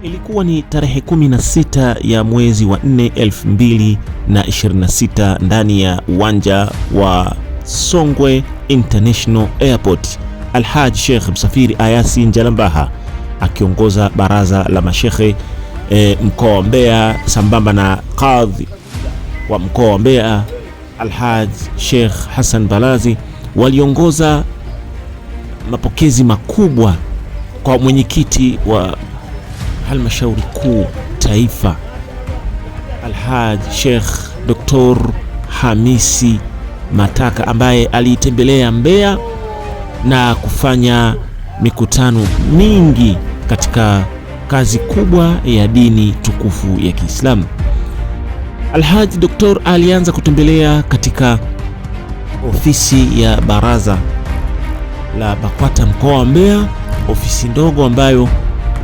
Ilikuwa ni tarehe 16 ya mwezi wa 4 2026 ndani ya uwanja wa Songwe International Airport, Alhaj Sheikh Msafiri Ayasi Njalambaha akiongoza baraza la mashekhe mkoa wa Mbeya sambamba na kadhi wa mkoa wa Mbeya Alhaj Sheikh Hassan Balazi waliongoza mapokezi makubwa kwa mwenyekiti wa halmashauri kuu taifa Alhaj Sheikh Dr. Hamisi Mataka ambaye aliitembelea Mbeya na kufanya mikutano mingi katika kazi kubwa ya dini tukufu ya Kiislamu. Alhaj Dr. alianza kutembelea katika ofisi ya baraza la BAKWATA mkoa wa Mbeya, ofisi ndogo ambayo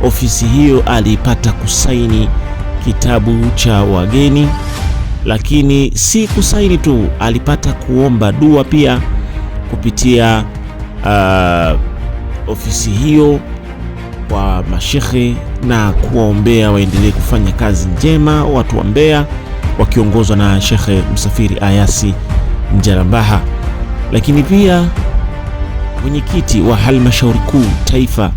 ofisi hiyo alipata kusaini kitabu cha wageni, lakini si kusaini tu, alipata kuomba dua pia kupitia ofisi hiyo kwa mashekhe na kuwaombea waendelee kufanya kazi njema watu wa Mbeya wakiongozwa na Shekhe Msafiri Ayasi Njalambaha. Lakini pia mwenyekiti wa halmashauri kuu taifa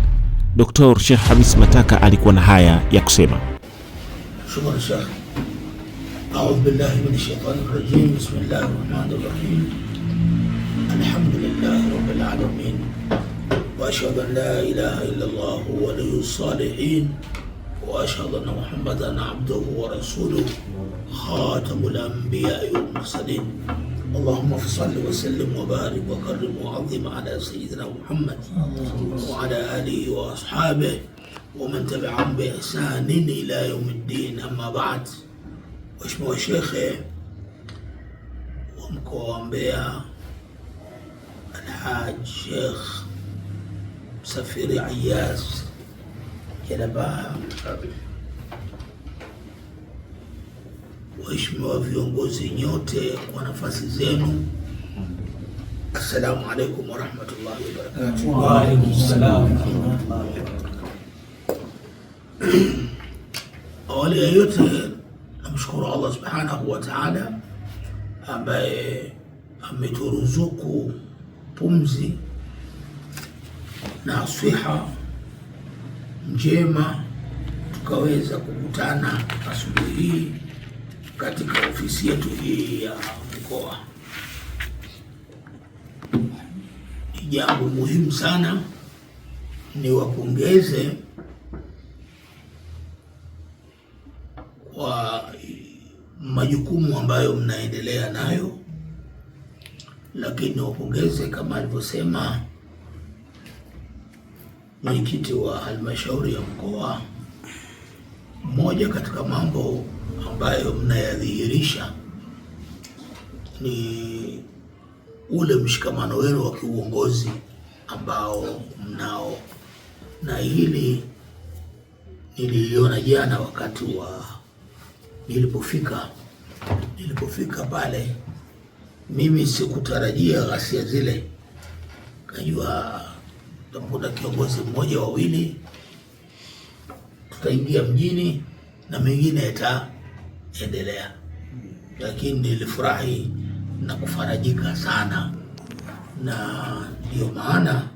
Dr. Sheikh Hamisi Mataka alikuwa na haya ya kusema. Shukran Sheikh. A'udhu billahi minash shaitani rajim. Bismillahir rahmanir rahim. Alhamdulillahi rabbil alamin. Wa ashhadu an la ilaha illa Allah waliyyus salihin. Wa ashhadu anna Muhammadan abduhu wa rasuluhu khatamul anbiya'i wal mursalin. اللهم صل وسلم وبارك وكرم وعظم على سيدنا محمد وعلى آله وأصحابه ومن تبعهم بإحسان إلى يوم الدين. أما بعد. Mheshimiwa Shekhe wa mkoa wa Mbeya Alhaj Sheikh Msafiri Ayasi Njalambaha, waheshimiwa viongozi nyote kwa nafasi zenu, assalamu alaikum warahmatullahi wabarakatuh. Wa alaikum salam. Awali ya yote namshukuru Allah subhanahu wa ta'ala ambaye ameturuzuku pumzi na siha njema tukaweza kukutana asubuhi hii katika ofisi yetu hii ya mkoa. Ni jambo muhimu sana, niwapongeze kwa majukumu ambayo mnaendelea nayo, lakini niwapongeze kama alivyosema mwenyekiti wa halmashauri ya mkoa, moja katika mambo ambayo mnayadhihirisha ni ule mshikamano wenu wa kiuongozi ambao mnao, na hili niliona jana wakati wa nilipofika pale. Mimi sikutarajia ghasia zile, kajua tutakuta kiongozi mmoja wawili, tutaingia mjini na mengine yataendelea, lakini nilifurahi na kufarajika sana, na ndio maana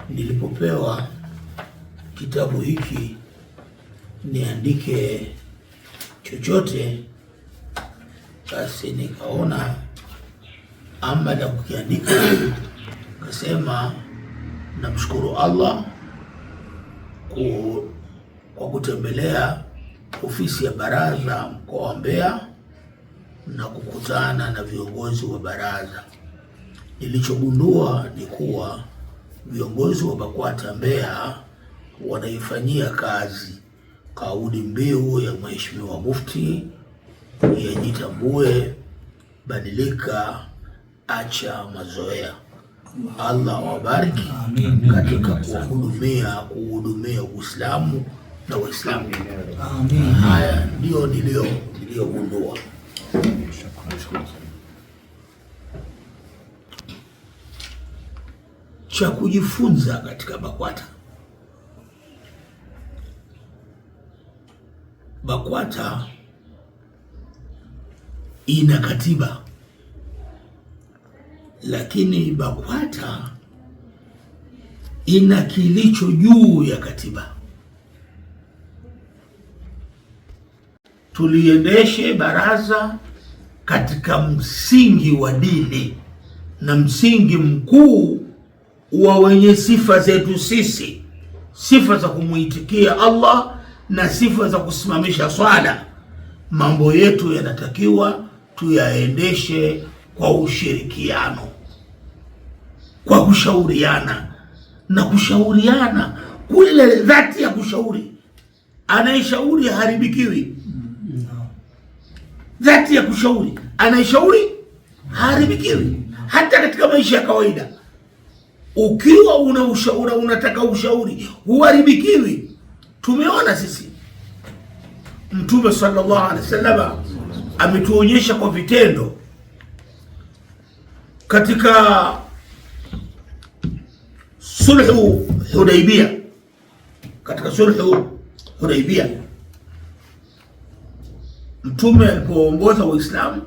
nilipopewa kitabu hiki niandike chochote, basi nikaona ama la kukiandika, kasema namshukuru Allah kwa kutembelea ofisi ya baraza mkoa wa Mbeya na kukutana na viongozi wa baraza. Nilichogundua ni kuwa viongozi wa BAKWATA Mbeya wanaifanyia kazi kauli mbiu ya Mheshimiwa Mufti ya jitambue, badilika, acha mazoea. Allah awabariki katika kuhudumia Uislamu na Waislamu. Haya ndio niliyogundua. Cha kujifunza katika BAKWATA BAKWATA ina katiba, lakini BAKWATA ina kilicho juu ya katiba. Tuliendeshe baraza katika msingi wa dini na msingi mkuu wa wenye sifa zetu sisi, sifa za kumuitikia Allah na sifa za kusimamisha swala. Mambo yetu yanatakiwa tuyaendeshe kwa ushirikiano, kwa kushauriana, na kushauriana kule dhati ya kushauri. Anayeshauri haribikiwi. Dhati ya kushauri, anayeshauri haribikiwi. Hata katika maisha ya kawaida ukiwa unataka ushauri huharibikiwi. Tumeona sisi Mtume sallallahu alaihi wasallam ametuonyesha kwa vitendo katika sulhu Hudaybiyah. Katika sulhu Hudaybiyah Mtume alipoongoza Waislamu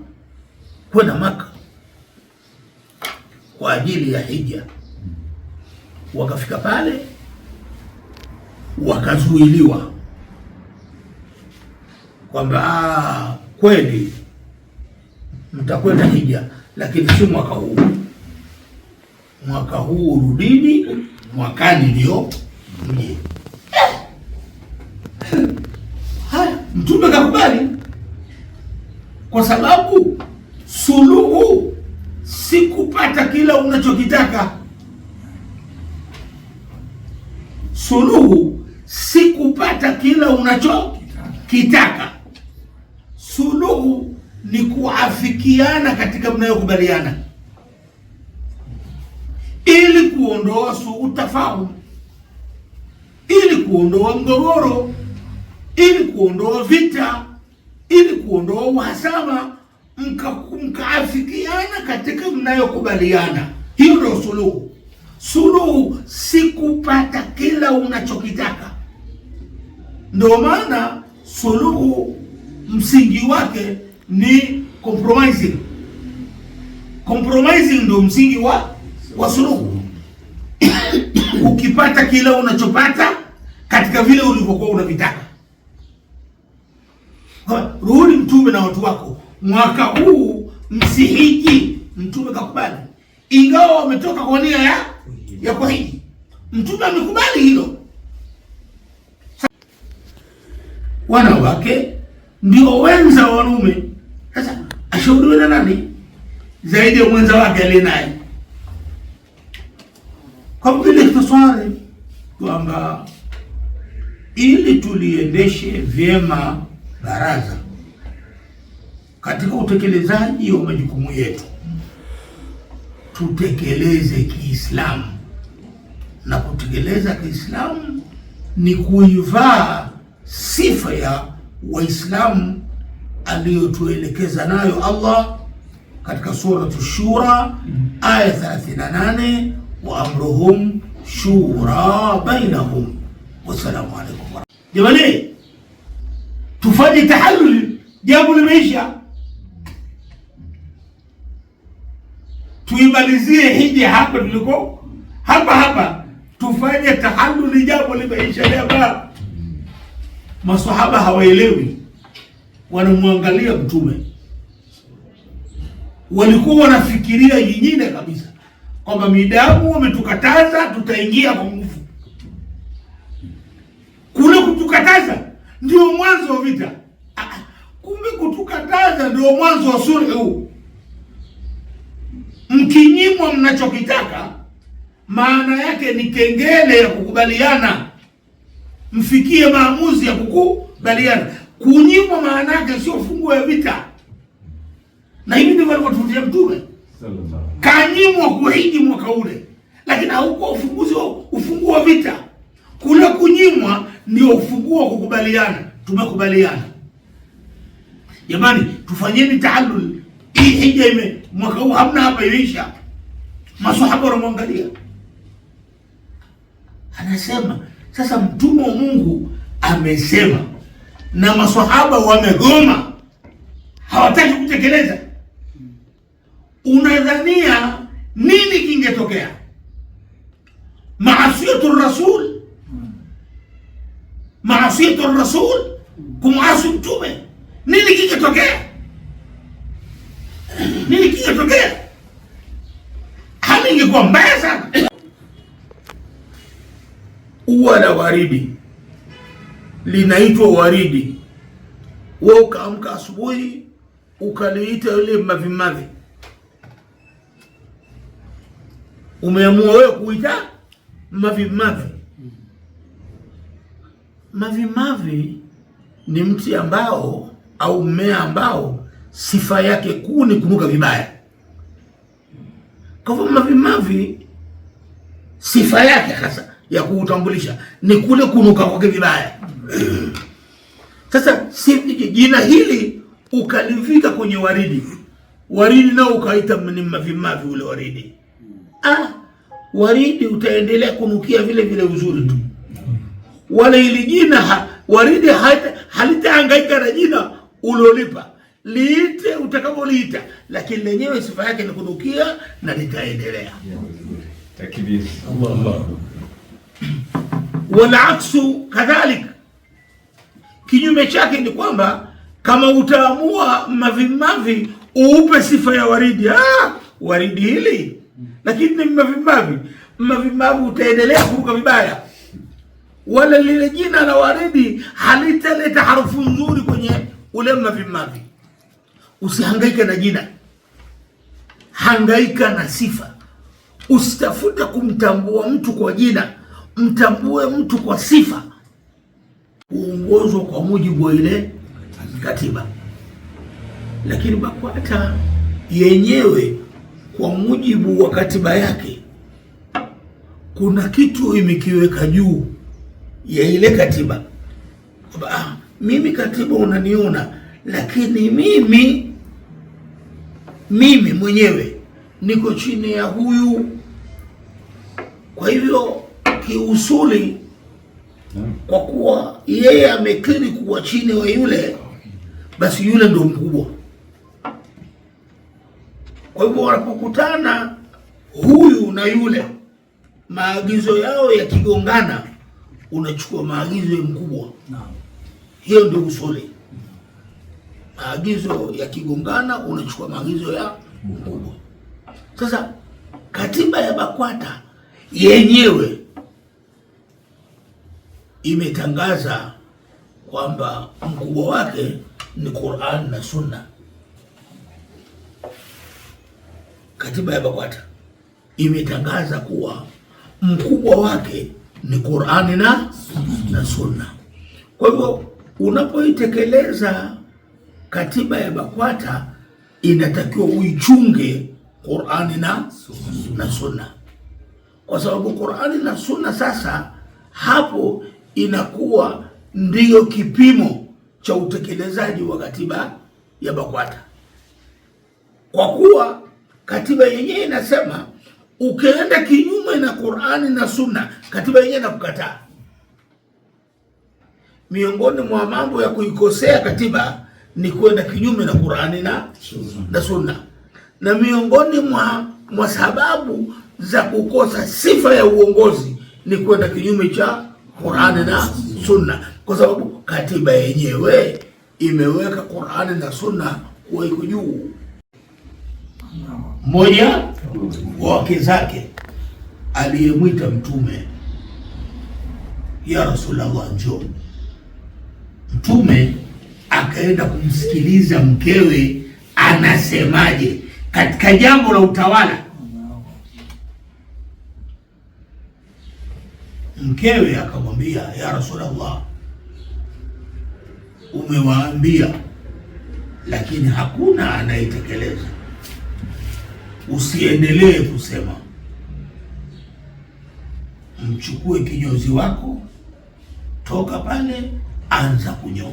kwenda Maka kwa ajili ya hija, wakafika pale wakazuiliwa kwamba kweli mtakwenda hija, lakini si mwaka huu. Mwaka huu rudini, mwakani ndio mje. Haya, Mtume kakubali, kwa sababu suluhu si kupata kila unachokitaka. Suluhu si kupata kila unachokitaka. Suluhu ni kuafikiana katika mnayokubaliana, ili kuondoa utafahumu, ili kuondoa mgogoro, ili kuondoa vita, ili kuondoa uhasama, mkaafikiana katika mnayokubaliana. Hiyo ndio suluhu. Suluhu si kupata kila unachokitaka. Ndio maana suluhu msingi wake ni compromising. Compromising ndio msingi wa suluhu. Ukipata kila unachopata katika vile ulivyokuwa unavitaka. Rudi Mtume na watu wako, mwaka huu msihiji. Mtume kakubali, ingawa wametoka kwa nia ya kuhiji. Mtume amekubali hilo. Wanawake ndio wenza wa wanaume. Sasa ashauriwe na nani zaidi ya mwenza wake aliye naye? Kwa vile ikhtisari kwamba ili tuliendeshe vyema baraza katika utekelezaji wa majukumu yetu, tutekeleze Kiislamu. Na kutekeleza Kiislamu ni kuivaa sifa ya Waislamu aliyotuelekeza nayo Allah katika suratu Shura aya 38, wa amruhum shura bainahum. Wassalamu alaikum. Jamani, tufanye tahallul, jambo limeisha. Tuimalizie hija hapa tuliko hapa, tufanye tahallul, jambo limeisha. Jamaa, maswahaba hawaelewi, wanamwangalia Mtume, walikuwa wanafikiria nyingine kabisa, kwamba midamu wametukataza tutaingia kwa nguvu. Kule kutukataza ndio mwanzo wa vita. Kumbe kutukataza ndio mwanzo wa sulhu. Mkinyimwa mnachokitaka, maana yake ni kengele ya kukubaliana, mfikie maamuzi ya kukubaliana. Kunyimwa maana yake sio funguo ya vita. Na hivi ndivyo alivyotufutia Mtume. Kanyimwa kuhiji mwaka ule, lakini haukuwa ufunguo wa vita. Kule kunyimwa ndio ufunguo wa kukubaliana. Tumekubaliana. Jamani, tufanyeni tahallul. Hii hija mwaka huu hamna hapa, ilisha. Maswahaba wanamwangalia. Anasema, sasa Mtume wa Mungu amesema na maswahaba wamegoma, hawataki kutekeleza, unadhania nini kingetokea? Maasiyatu rasul, kumasi mtume, nini kingetokea? Hali ingekuwa mbaya sana. Ua la waridi linaitwa waridi, wewe ukaamka asubuhi ukaliita yule mavimavi, umeamua wewe kuita mavimavi. Mavimavi ni mti ambao au mmea ambao sifa yake kuu ni kunuka vibaya. Kwa hivyo mavimavi sifa yake hasa ya kuutambulisha ni kule kunuka kwake vibaya. Sasa jina hili ukalivika kwenye waridi, waridi nao ukaita ni mavimavi ule waridi. Waridi utaendelea kunukia vile vile uzuri tu, wala ili jina waridi halitahangaika na jina ulolipa. Liite utakapoliita, lakini lenyewe sifa yake ni kunukia na litaendelea. Takbir. Allah. Wala aksu kadhalik, kinyume chake ni kwamba kama utaamua mavimavi uupe sifa ya waridi, waridi hili, lakini ni mavimavi utaendelea kuruka vibaya, wala lile jina la waridi halitaleta harufu nzuri kwenye ule mavimavi. Usihangaika na jina, hangaika na sifa. Usitafuta kumtambua mtu kwa jina, mtambue mtu kwa sifa. Uongozwe kwa mujibu wa ile katiba. Lakini BAKWATA yenyewe kwa mujibu wa katiba yake kuna kitu imekiweka juu ya ile katiba. Mimi katiba unaniona, lakini mimi mwenyewe niko chini ya huyu. Kwa hivyo kiusuli, kwa kuwa yeye amekiri kuwa chini wa yule, basi yule ndo mkubwa. Kwa hivyo wanapokutana huyu na yule, maagizo yao yakigongana, unachukua maagizo ya mkubwa. Hiyo ndio usuli. Maagizo yakigongana, unachukua maagizo ya mkubwa. Sasa katiba ya BAKWATA yenyewe imetangaza kwamba mkubwa wake ni Qur'an na Sunna. Katiba ya BAKWATA imetangaza kuwa mkubwa wake ni Qur'an na Sunna. Kwa hivyo unapoitekeleza katiba ya BAKWATA inatakiwa uichunge Qur'ani na Sunna, kwa sababu Qur'ani na Sunna sasa hapo inakuwa ndiyo kipimo cha utekelezaji wa katiba ya BAKWATA, kwa kuwa katiba yenyewe inasema ukienda kinyume na Qur'ani na Sunna, katiba yenyewe inakukataa. Miongoni mwa mambo ya kuikosea katiba ni kwenda kinyume na Qur'ani na Sunna, na miongoni mwa sababu za kukosa sifa ya uongozi ni kwenda kinyume cha Qur'ani na Sunna, kwa sababu katiba yenyewe imeweka Qur'ani na Sunna kuwa iko juu. Mmoja wa wake zake aliyemwita Mtume, ya Rasulullah, njoo. Mtume akaenda kumsikiliza mkewe anasemaje katika jambo la utawala. Mkewe akamwambia, ya Rasulullah, umewaambia lakini hakuna anayetekeleza. Usiendelee kusema. Mchukue kinyozi wako, toka pale, anza kunyoa.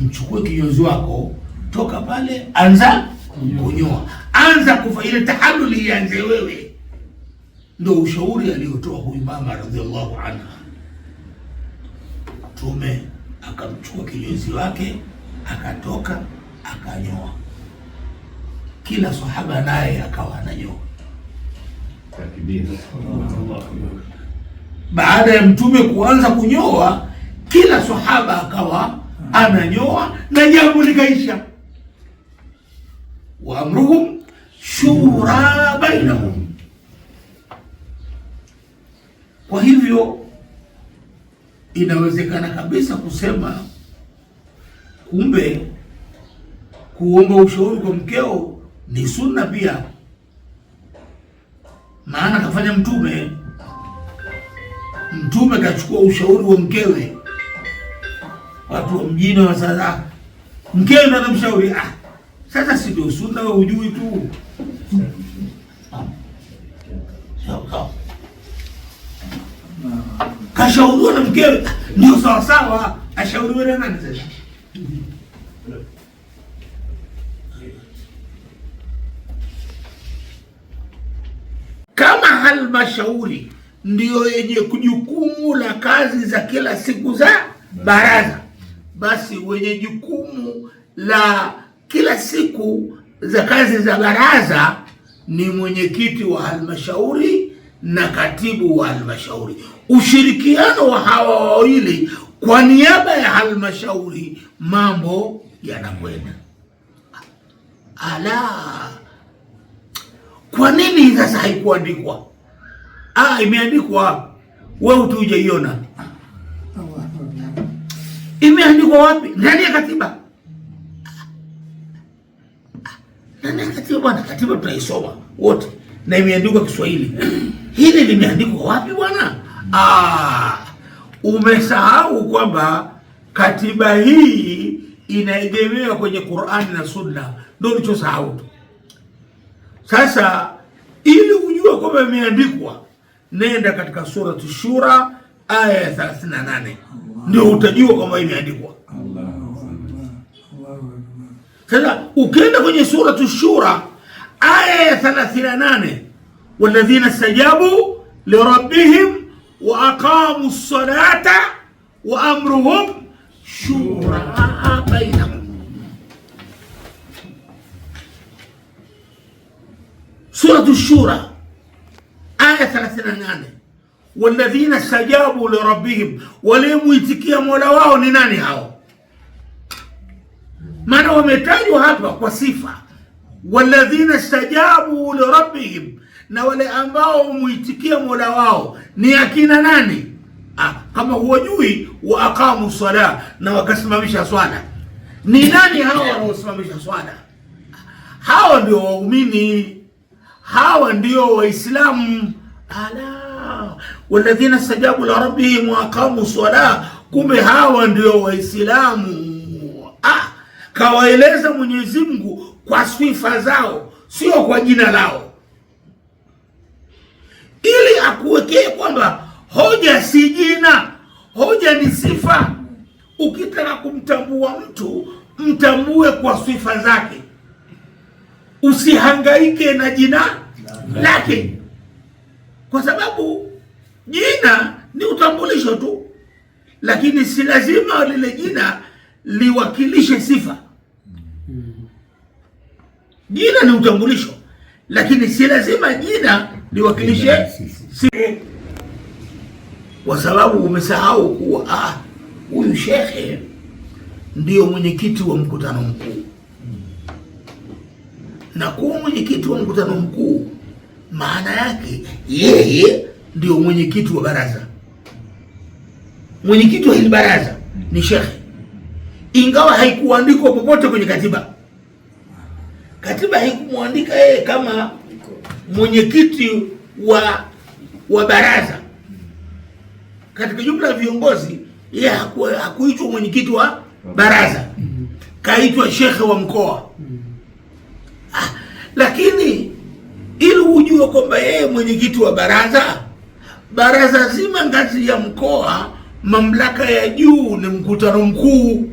Mchukue kinyozi wako, toka pale, anza kunyoa. Anza kufanya ile tahalluli, ianze wewe. Ndio ushauri aliotoa huyu mama radhiallahu anha. Mtume akamchukua kinyozi wake akatoka akanyoa, kila sahaba naye akawa ananyoa. Baada ya Mtume kuanza kunyoa, kila sahaba akawa ananyoa na jambo likaisha. Wa amruhum shura bainahum. Kwa hivyo inawezekana kabisa kusema kumbe kuomba ushauri kwa mkeo ni sunna pia, maana kafanya Mtume. Mtume kachukua ushauri wa mkewe. Watu wa mjini wa sasa, mkewe ndo anamshauri. Sasa si ndio sunna, wewe hujui tu. Sawa. Kashauriwa na mkewe, ndio sawa sawa. Ashauriwe na nani sasa? Kama halmashauri ndio yenye jukumu la kazi za kila siku za baraza, basi wenye jukumu la kila siku za kazi za baraza ni mwenyekiti wa halmashauri na katibu wa halmashauri. Ushirikiano wa hawa wawili kwa niaba ya halmashauri, mambo yanakwenda. Ala, kwa nini sasa haikuandikwa? Imeandikwa, wewe tu hujaiona. Imeandikwa wapi? Ndani ya katiba. Ndani ya katiba bwana, katiba tunaisoma wote na imeandikwa Kiswahili. Hili limeandikwa wapi bwana? Umesahau kwamba katiba hii inaegemewa kwenye Qur'ani na Sunna, ndio ulichosahau tu. Sasa ili ujue kwamba imeandikwa, nenda katika suratu Shura aya ya 38, ndio utajua kwamba imeandikwa. Sasa ukienda kwenye suratu Shura aya ya 38, walladhina stajabu lirabbihim wa aqamu ssalata wa amruhum shura bainahum. Suratu Shura aya 38, walladhina stajabu lirabbihim, walimuitikia Mola wao ni nani hao? Maana wametajwa hapa kwa sifa, walladhina stajabu lirabbihim, na wale ambao muitikia Mola wao ni akina nani? Kama huwajui, wa aqamu sala, na wakasimamisha swala. Ni nani hao wanaosimamisha swala? Hawa ndio waumini, hawa ndio Waislamu. Ala, walladhina stajabu lirabbihim wa aqamu sala, kumbe hawa ndio Waislamu. Kawaeleza Mwenyezi Mungu kwa sifa zao, sio kwa jina lao, ili akuwekee kwamba hoja si jina, hoja ni sifa. Ukitaka kumtambua mtu, mtambue kwa sifa zake, usihangaike na jina lake, kwa sababu jina ni utambulisho tu, lakini si lazima lile jina liwakilishe sifa. Jina ni utambulisho, lakini si lazima jina liwakilishe sifa. Kwa sababu umesahau kuwa huyu shekhe ndio mwenyekiti wa mkutano mkuu, na kuwa mwenyekiti wa mkutano mkuu maana yake yeye ndio mwenyekiti wa baraza. Mwenyekiti wa hili baraza ni shekhe, ingawa haikuandikwa popote kwenye katiba. Katiba haikumwandika yeye kama mwenyekiti wa baraza. Katika jumla ya viongozi, yeye hakuitwa mwenyekiti wa baraza, kaitwa shekhe wa mkoa. Lakini ili ujue kwamba yeye mwenyekiti wa baraza zima ngazi ya mkoa, mamlaka ya juu ni mkutano mkuu.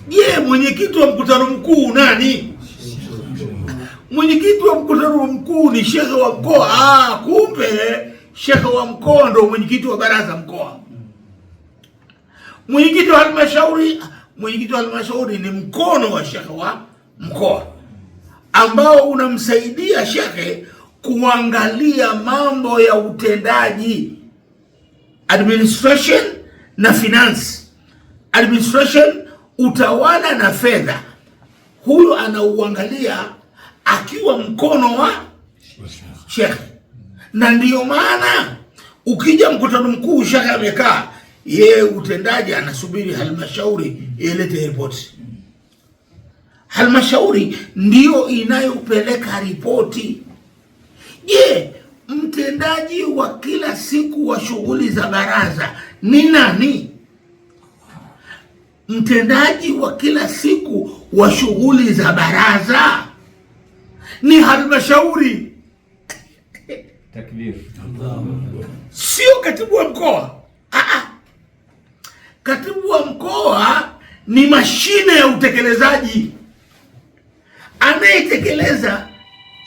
Je, mwenyekiti wa mkutano mkuu nani? Mwenyekiti wa mkutano mkuu ni shekhe wa mkoa. Kumbe shekhe wa mkoa ndio mwenyekiti wa baraza mkoa. Mwenyekiti wa halmashauri ni mkono wa shekhe wa mkoa ambao unamsaidia shekhe kuangalia mambo ya utendaji, administration na finance. Administration, utawala na fedha, huyo anauangalia akiwa mkono wa shekhe. Na ndiyo maana ukija mkutano mkuu, shekhe amekaa, yeye utendaji anasubiri halmashauri ilete ripoti. Halmashauri ndiyo inayopeleka ripoti. Je, mtendaji wa kila siku wa shughuli za baraza ni nani? Mtendaji wa kila siku wa shughuli za baraza ni halmashauri. Takbir. Sio katibu wa mkoa. Katibu wa mkoa ni mashine ya utekelezaji. Anayetekeleza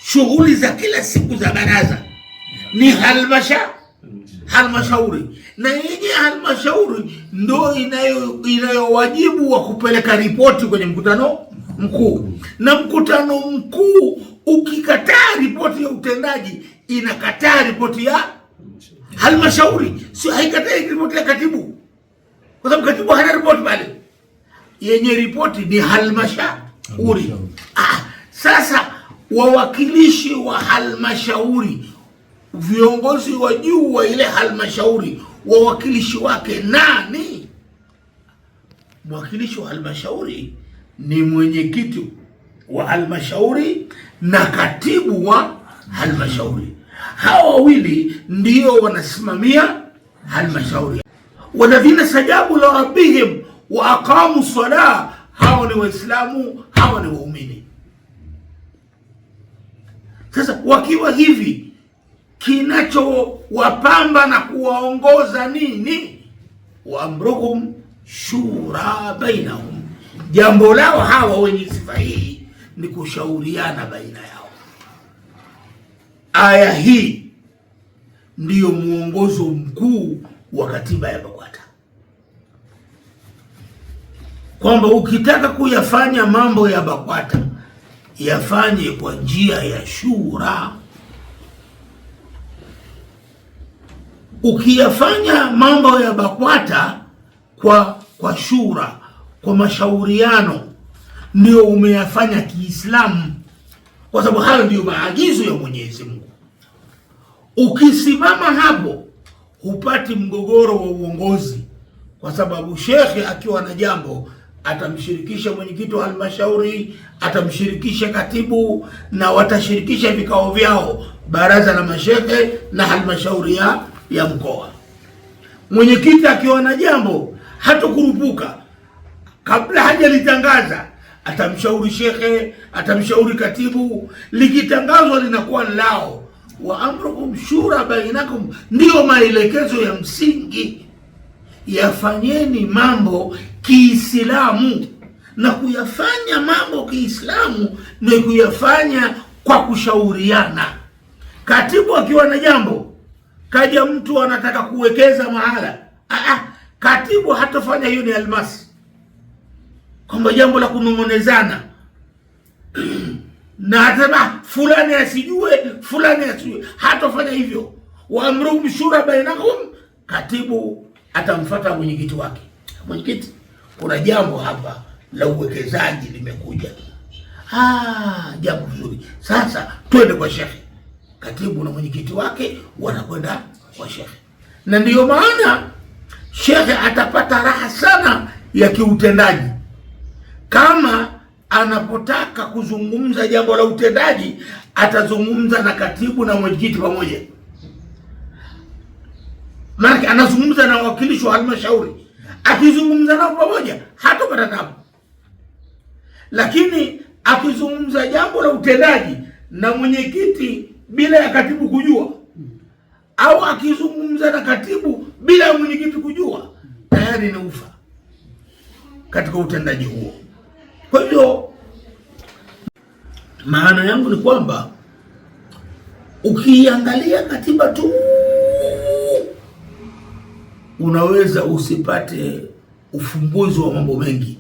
shughuli za kila siku za baraza ni halmashauri, na yenye halmashauri ndo inayowajibu wa kupeleka ripoti kwenye mkutano mkuu. Na mkutano mkuu ukikataa ripoti ya utendaji, inakataa ripoti ya halmashauri, sio haikatai ripoti ya katibu, kwa sababu katibu hana ripoti pale. Yenye ripoti ni halmashauri. Sasa wawakilishi wa halmashauri, viongozi wa juu wa ile halmashauri, wawakilishi wake nani? Mwakilishi wa halmashauri ni mwenyekiti wa halmashauri na katibu wa halmashauri. Hawa wawili ndio wanasimamia halmashauri. Walladhina stajabu li rabbihim wa aqamu ssalah, hawa ni Waislamu, hawa ni waumini. Sasa wakiwa hivi, kinachowapamba na kuwaongoza nini? Wa amruhum shura bainahum, jambo lao hawa wenye sifa hii ni kushauriana baina yao. Aya hii ndiyo mwongozo mkuu wa katiba ya BAKWATA, kwamba ukitaka kuyafanya mambo ya BAKWATA yafanye kwa njia ya shura. Ukiyafanya mambo ya BAKWATA kwa shura, kwa mashauriano, ndio umeyafanya Kiislamu, kwa sababu hayo ndio maagizo ya Mwenyezi Mungu. Ukisimama hapo hupati mgogoro wa uongozi, kwa sababu shekhe akiwa na jambo atamshirikisha mwenyekiti wa halmashauri, atamshirikisha katibu, na watashirikisha vikao vyao baraza la mashekhe na halmashauri ya mkoa. Mwenyekiti akiwa na jambo hatakurupuka, kabla hajalitangaza atamshauri shekhe, atamshauri katibu, likitangazwa linakuwa lao. Wa amrukum shura bainakum, ndiyo maelekezo ya msingi. Yafanyeni mambo Kiislamu, na kuyafanya mambo Kiislamu ni kuyafanya kwa kushauriana. Katibu akiwa na jambo, kaja mtu anataka kuwekeza mahala, katibu hatafanya hiyo, ni almasi, kwamba jambo la kunong'onezana na hata fulani asijue, hatafanya hivyo. Wa amruhum shura bainakum, katibu atamfuata mwenyekiti wake. Mwenyekiti, kuna jambo hapa la uwekezaji limekuja. Jambo zuri. Sasa twende kwa shekhe. Katibu na mwenyekiti wake wanakwenda kwa shekhe. Na ndiyo maana shekhe atapata raha sana ya kiutendaji. Kama anapotaka kuzungumza jambo la utendaji, atazungumza na katibu na mwenyekiti pamoja. Maana anazungumza na wakilishi wa halmashauri, akizungumza nao pamoja hatapata tabu. Lakini akizungumza jambo la utendaji na mwenyekiti bila ya katibu kujua, au akizungumza na katibu bila ya mwenyekiti kujua, tayari ni ufa katika utendaji huo. Kwa hivyo maana yangu ni kwamba ukiangalia katiba tu unaweza usipate ufumbuzi wa mambo mengi.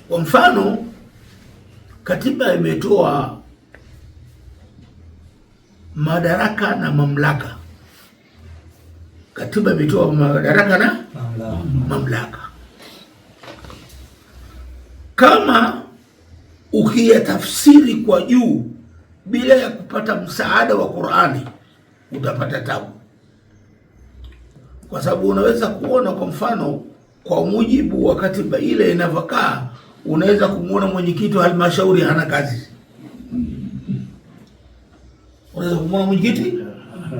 Kwa mfano, katiba imetoa madaraka na mamlaka. Katiba imetoa madaraka na mamlaka. Kama ukiyatafsiri kwa juu bila ya kupata msaada wa Qur'ani, utapata tabu, kwa sababu unaweza kuona, kwa mfano, kwa mujibu wa katiba ile inavyokaa, unaweza kumuona mwenyekiti wa halmashauri hana kazi. Unaweza kumuona mwenyekiti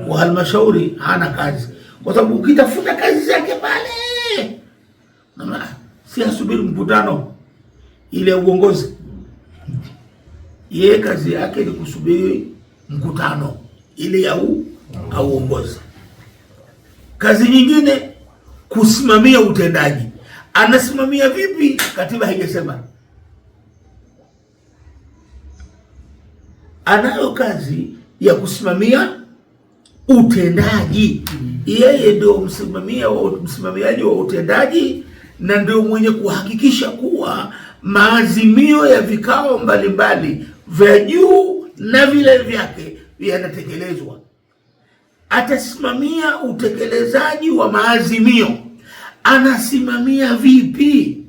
wa halmashauri hana kazi, kwa sababu ukitafuta kazi zake pale, si asubiri mkutano ile uongozi. Yeye kazi yake ni kusubiri mkutano ile ya uongozi. Kazi nyingine kusimamia utendaji. Anasimamia vipi? Katiba haijasema. Anayo kazi ya kusimamia utendaji. Yeye ndio msimamiaji wa utendaji, na ndio mwenye kuhakikisha kuwa maazimio ya vikao mbalimbali vya juu na vile vyake yanatekelezwa. Atasimamia utekelezaji wa maazimio. Anasimamia vipi?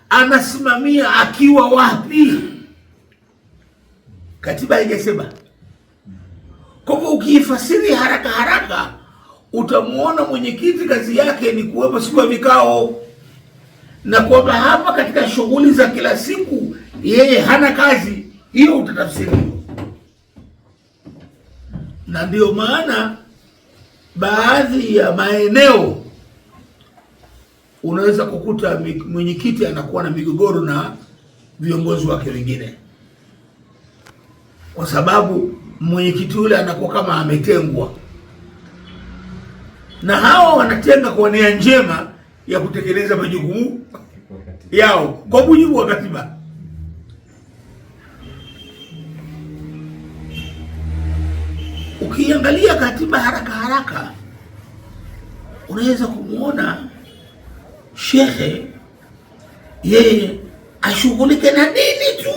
Anasimamia akiwa wapi? Katiba haijasema. Kwa hivyo ukiifasiri haraka haraka, utamuona mwenyekiti kazi yake ni kuwepo siku ya vikao, na kwamba hapa katika shughuli za kila siku yeye hana kazi. Hiyo utatafsiri. Na ndio maana baadhi ya maeneo unaweza kukuta mwenyekiti anakuwa na migogoro na viongozi wake wengine, kwa sababu mwenyekiti yule anakuwa kama ametengwa, na hao wanatenga kwa nia njema ya kutekeleza majukumu yao kwa mujibu wa katiba. Ukiangalia katiba haraka haraka, unaweza kumuona shekhe yeye ashughulike na dini tu,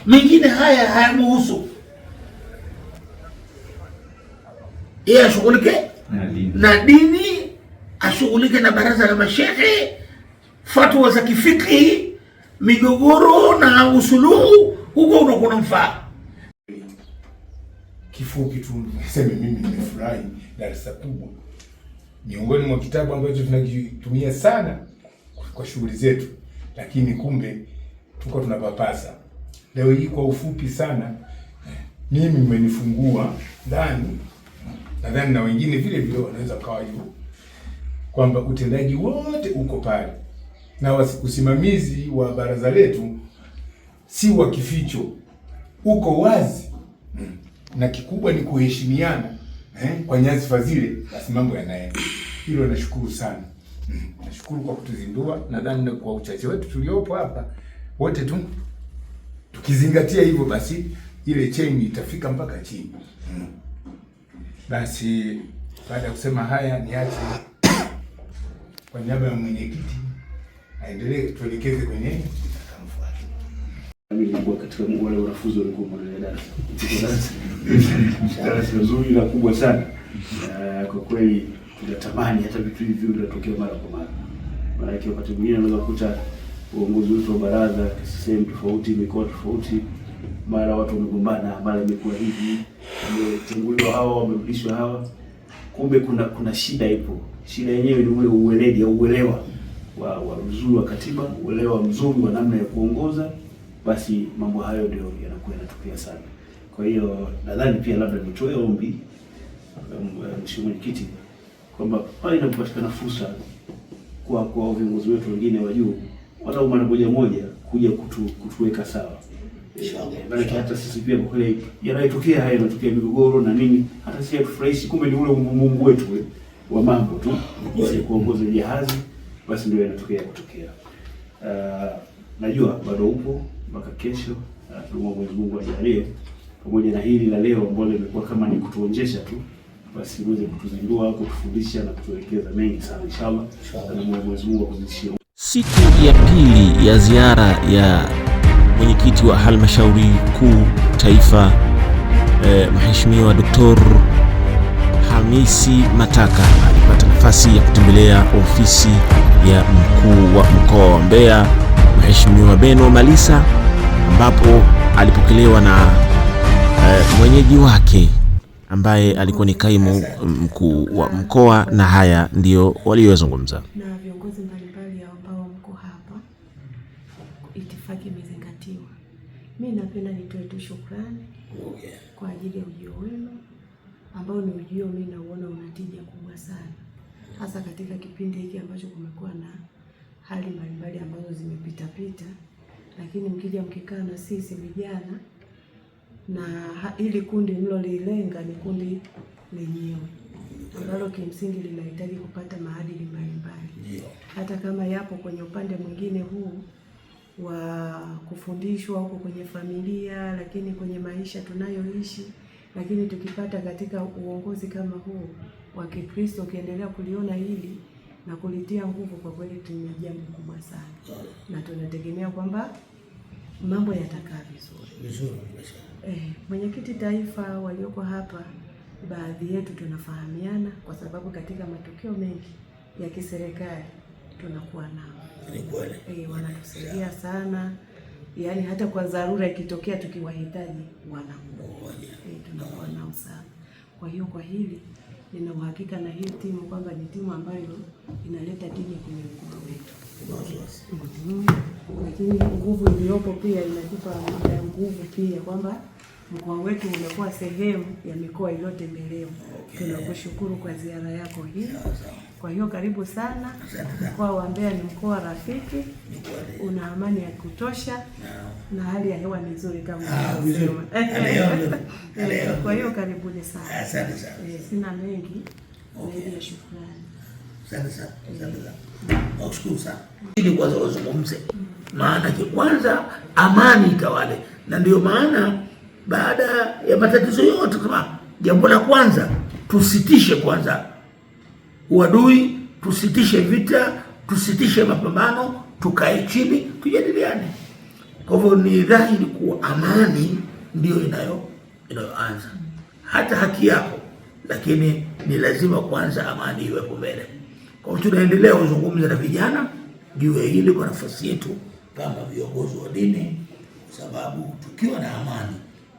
mengine haya hayamuhusu. Yeye ashughulike na dini, ashughulike na baraza la mashehe, fatwa za kifikhi, migogoro na usuluhu, huko unakuwa mfaa. Kifupi tu niseme mimi nimefurahi darasa kubwa, miongoni mwa kitabu ambacho tunakitumia sana kwa shughuli zetu, lakini kumbe tuko tunapapasa. Leo hii kwa ufupi sana, mimi mmenifungua ndani, nadhani na wengine vile vile wanaweza kawa hivyo, kwamba utendaji wote uko pale, na usimamizi wa baraza letu si wa kificho, uko wazi, na kikubwa ni kuheshimiana kwa nyadhifa zile, basi mambo yanaenda. Hilo nashukuru sana. Nashukuru kwa kutuzindua. Nadhani kwa uchache wetu tuliopo hapa wote tu tukizingatia hivyo, basi ile cheni itafika mpaka chini. Basi baada ya kusema haya, niache kwa niaba ya mwenyekiti aendelee kutuelekeze kwenye akamfuata. Mimi nilikuwa katika wale wanafunzi walikuwa mwana darasa nzuri na kubwa sana. Kwa kweli tunatamani hata vitu hivi vinatokea mara kwa mara. Maana yake wakati mwingine unaweza kukuta uongozi wetu wa baraza sehemu tofauti, mikoa tofauti, mara watu wamegombana, mara imekuwa hivi, wametenguliwa hawa, wamerudishwa hawa. Kumbe kuna shida ipo. Shida yenyewe ni ule uweledi au uelewa wa uzuri wa katiba, uelewa mzuri wa namna ya kuongoza. Basi mambo hayo ndio yanakuwa yanatokea sana. Kwa hiyo nadhani pia labda nitoe ombi Mheshimiwa Mwenyekiti kwamba pale inapopatikana fursa kwa viongozi wetu wengine wa juu, wala mara moja kuja kutuweka sawa. Maana hata sisi pia kwa kweli yanayotokea haya, yanatokea migogoro na nini, hata sisi hatufurahishi. Kumbe ni ule Mungu wetu wa mambo tu, jinsi ya kuongoza jahazi, basi ndio yanatokea kutokea. Najua bado upo mpaka kesho, tunaomba Mwenyezi Mungu ajalie pamoja na hili la leo ambalo limekuwa kama ni kutuonjesha tu basi uweze kutuzindua, kutufundisha na kutuelekeza mengi sana inshallah. Na Mwenyezi Mungu akuzidishie. Siku ya pili ya ziara ya mwenyekiti wa halmashauri kuu taifa Mheshimiwa Dr. Hamisi Mataka alipata nafasi ya kutembelea ofisi ya mkuu wa mkoa wa Mbeya Mheshimiwa Beno Malisa, ambapo alipokelewa na mwenyeji wake ambaye alikuwa ni kaimu mkuu wa mkoa, na haya ndio waliyozungumza. Na viongozi mbalimbali ambao mko hapa, itifaki imezingatiwa. Mimi napenda nitoe tu shukrani kwa ajili ya ujio wenu ambao ni ujio mimi naona una tija kubwa sana, hasa katika kipindi hiki ambacho kumekuwa na hali mbalimbali ambazo zimepita, lakini mkija mkikaa na sisi vijana na ili kundi mlolilenga ni kundi lenyewe ambalo kimsingi linahitaji kupata maadili mbalimbali, hata kama yapo kwenye upande mwingine huu wa kufundishwa huko kwenye familia, lakini kwenye maisha tunayoishi. Lakini tukipata katika uongozi kama huu wa Kikristo, ukiendelea kuliona hili na kulitia nguvu, kwa kweli tuna jambo kubwa sana, na tunategemea kwamba mambo yatakaa vizuri. Mwenyekiti taifa walioko hapa, baadhi yetu tunafahamiana kwa sababu katika matukio mengi ya kiserikali tunakuwa nao. Wanatusaidia sana, yaani hata kwa dharura ikitokea tukiwahitaji wanakuwa. Tunakuwa nao sana. Kwa hiyo kwa hili nina uhakika na hii timu kwamba ni timu ambayo inaleta tija kwenye mkoa wetu. Lakini nguvu iliyopo pia inatupa nguvu pia kwamba mkoa wetu unakuwa sehemu ya mikoa iliyotembelewa. Tunakushukuru kwa ziara yako hii. Kwa hiyo karibu sana. Mkoa wa Mbeya ni mkoa rafiki, una amani ya kutosha na hali ya hewa ni nzuri kama unavyosema. Kwa hiyo karibuni sana. Asante sana. Sina mengi zaidi ya shukrani. Asante sana. Nashukuru sana. Ili kwanza wazungumze, maana kwanza amani itawale, na ndio maana baada ya matatizo yote, kama jambo la kwanza tusitishe kwanza uadui, tusitishe vita, tusitishe mapambano, tukae chini tujadiliane. Kwa hivyo ni dhahiri kuwa amani ndio inayoanza hata haki yako, lakini ni lazima kwanza amani iwepo mbele. Kwa hivyo tunaendelea kuzungumza na vijana juu ya hili kwa nafasi yetu kama viongozi wa dini, kwa sababu tukiwa na amani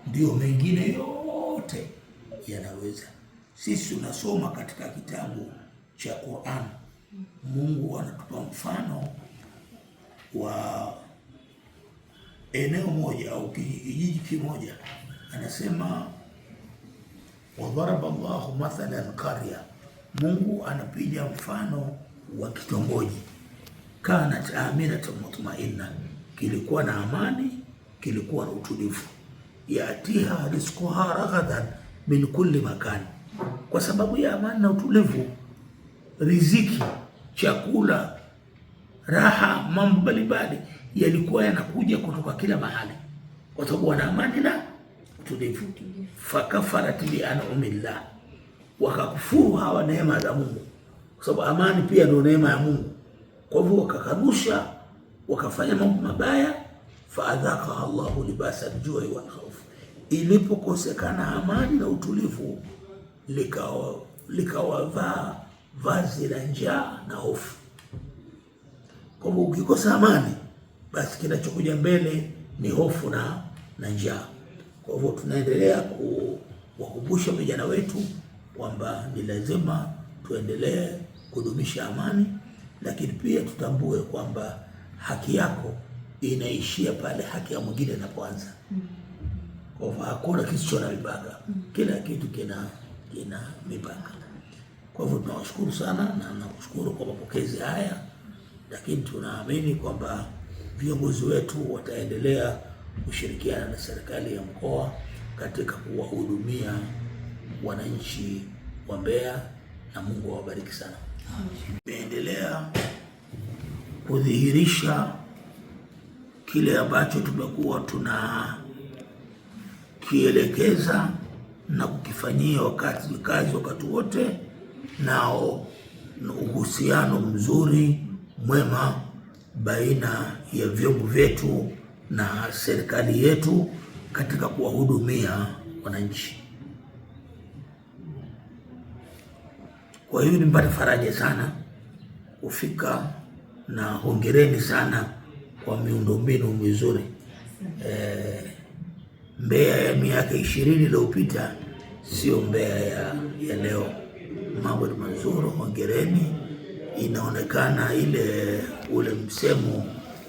ndio mengine yote yanaweza. Sisi tunasoma katika kitabu cha Qur'an, Mungu anatupa mfano wa eneo moja au kijiji kimoja, anasema wadharaba Allahu mathalan qarya, Mungu anapiga mfano wa kitongoji, kanat aminatan mutmainna, kilikuwa na amani, kilikuwa na utulivu, yatiha rizquha raghadan min kulli makan. Kwa sababu ya amani na utulivu, riziki, chakula, raha, mambo mbalimbali yalikuwa yanakuja kutoka kila mahali, kwa sababu wana amani na utulivu. Fakafarat bi an'amillah, wakakufuru hawa neema za Mungu, kwa sababu amani pia ndio neema ya Mungu. Kwa hivyo wakakanusha, wakafanya mambo mabaya. Faadhaka Allahu libasa al-ju'i wal khawf, ilipokosekana amani na utulivu likawavaa vazi la njaa na hofu. Kwa hivyo ukikosa amani, basi kinachokuja mbele ni hofu na njaa. Kwa hivyo tunaendelea kuwakumbusha vijana wetu kwamba ni lazima tuendelee kudumisha amani, lakini pia tutambue kwamba haki yako inaishia pale haki ya mwingine inapoanza. Kwa hivyo hakuna kitu cha mipaka, kila kitu kina mipaka. Kwa hivyo tunawashukuru sana na nakushukuru kwa mapokezi haya, lakini tunaamini kwamba viongozi wetu wataendelea kushirikiana na serikali ya mkoa katika kuwahudumia wananchi wa Mbeya, na Mungu awabariki sana. Tumeendelea kudhihirisha kile ambacho tumekuwa tunakielekeza na kukifanyia kazi wakati wote, nao uhusiano mzuri mwema baina ya vyombo vyetu na serikali yetu katika kuwahudumia wananchi. Kwa hiyo nimpate faraja sana kufika, na hongereni sana kwa miundombinu mizuri. Mbeya ya miaka 20 iliyopita sio Mbeya ya leo. Mambo ni mazuri, hongereni. Inaonekana ule msemo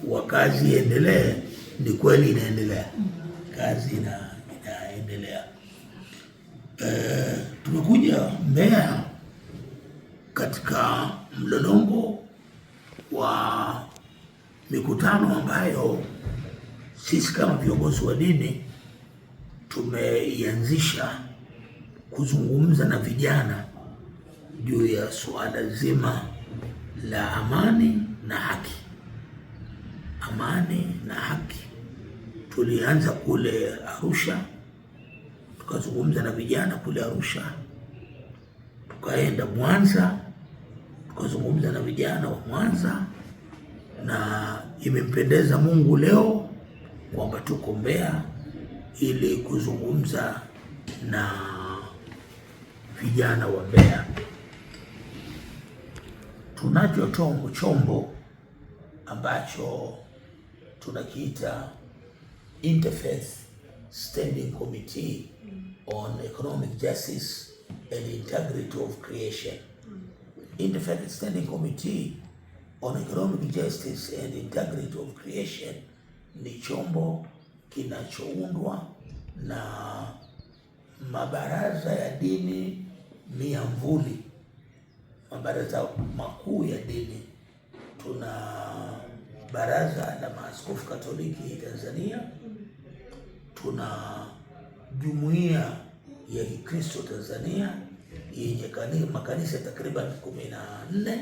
wa kazi iendelee, ni kweli inaendelea, kazi inaendelea. Tumekuja Mbeya katika mlolongo wa mikutano ambayo sisi kama viongozi wa dini tumeianzisha kuzungumza na vijana juu ya suala zima la amani na haki. Amani na haki. Tulianza kule Arusha, tukazungumza na vijana kule Arusha, tukaenda Mwanza, tukazungumza na vijana wa Mwanza, na imempendeza Mungu leo kwamba tuko Mbeya ili kuzungumza na vijana wa Mbeya. Tunacho chombo ambacho tunakiita Interfaith Standing Committee on Economic Justice and Integrity of Creation. Interfaith Standing Committee on Economic Justice and Integrity of Creation ni chombo kinachoundwa na mabaraza ya dini miamvuli, mabaraza makuu ya dini. Tuna Baraza la Maaskofu Katoliki Tanzania, tuna Jumuiya ya Kikristo Tanzania yenye makanisa takriban 14,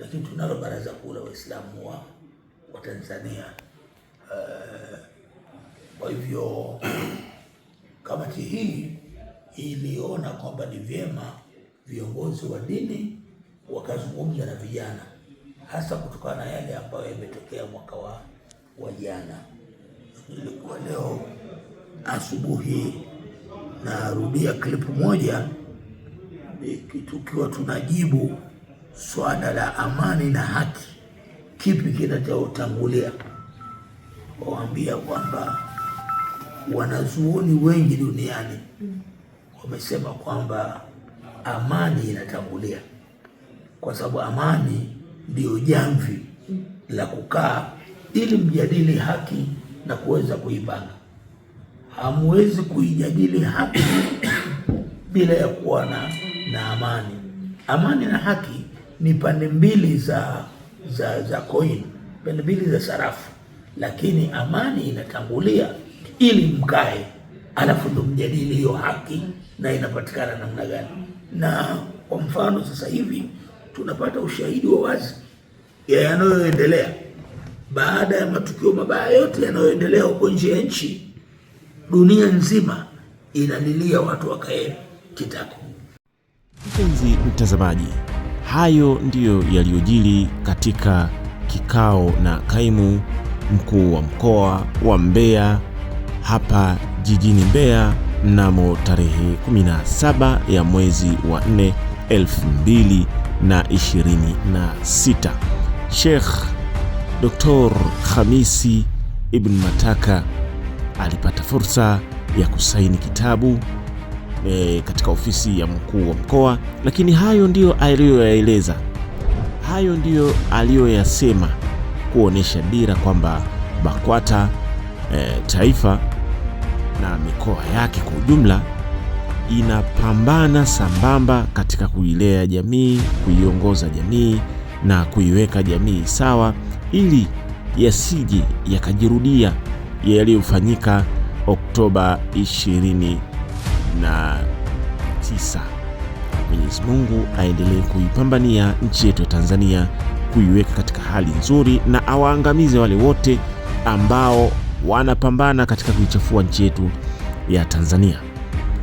lakini tunalo Baraza Kuu la Waislamu wa Tanzania. Kwa hivyo kamati hii iliona kwamba ni vyema viongozi wa dini wakazungumza na vijana, hasa kutokana na yale ambayo yametokea mwaka wa jana. Ilikuwa leo asubuhi narudia klipu moja tukiwa tunajibu swala la amani na haki, kipi kinachotangulia. Waambia kwamba wanazuoni wengi duniani wamesema kwamba amani inatangulia, kwa sababu amani ndio jamvi la kukaa ili mjadili haki na kuweza kuipanga. Hamwezi kuijadili haki bila ya kuwa na amani. Amani na haki ni pande mbili za coin, pande mbili za sarafu, lakini amani inatangulia ili mkae, alafu ndo mjadili hiyo haki na inapatikana namna gani. Na kwa mfano sasa hivi tunapata ushahidi wa wazi ya yanayoendelea baada ya matukio mabaya yote yanayoendelea huko nje ya nchi. Dunia nzima inalilia watu wakae kitako. Mpenzi mtazamaji, hayo ndiyo yaliyojiri katika kikao na kaimu mkuu wa mkoa wa Mbeya hapa jijini Mbeya mnamo tarehe 17 ya mwezi wa 4 2026. Sheikh Dr. Khamisi Ibn Mataka alipata fursa ya kusaini kitabu katika ofisi ya mkuu wa mkoa, lakini hayo ndiyo aliyoyaeleza, hayo ndiyo aliyoyasema kuonesha dira kwamba BAKWATA taifa na mikoa yake kwa ujumla inapambana sambamba katika kuilea jamii, kuiongoza jamii na kuiweka jamii sawa, ili yasije yakajirudia yaliyofanyika Oktoba 29. Mwenyezi Mungu aendelee kuipambania nchi yetu ya Tanzania, kuiweka katika hali nzuri, na awaangamize wale wote ambao wanapambana katika kuichafua nchi yetu ya Tanzania.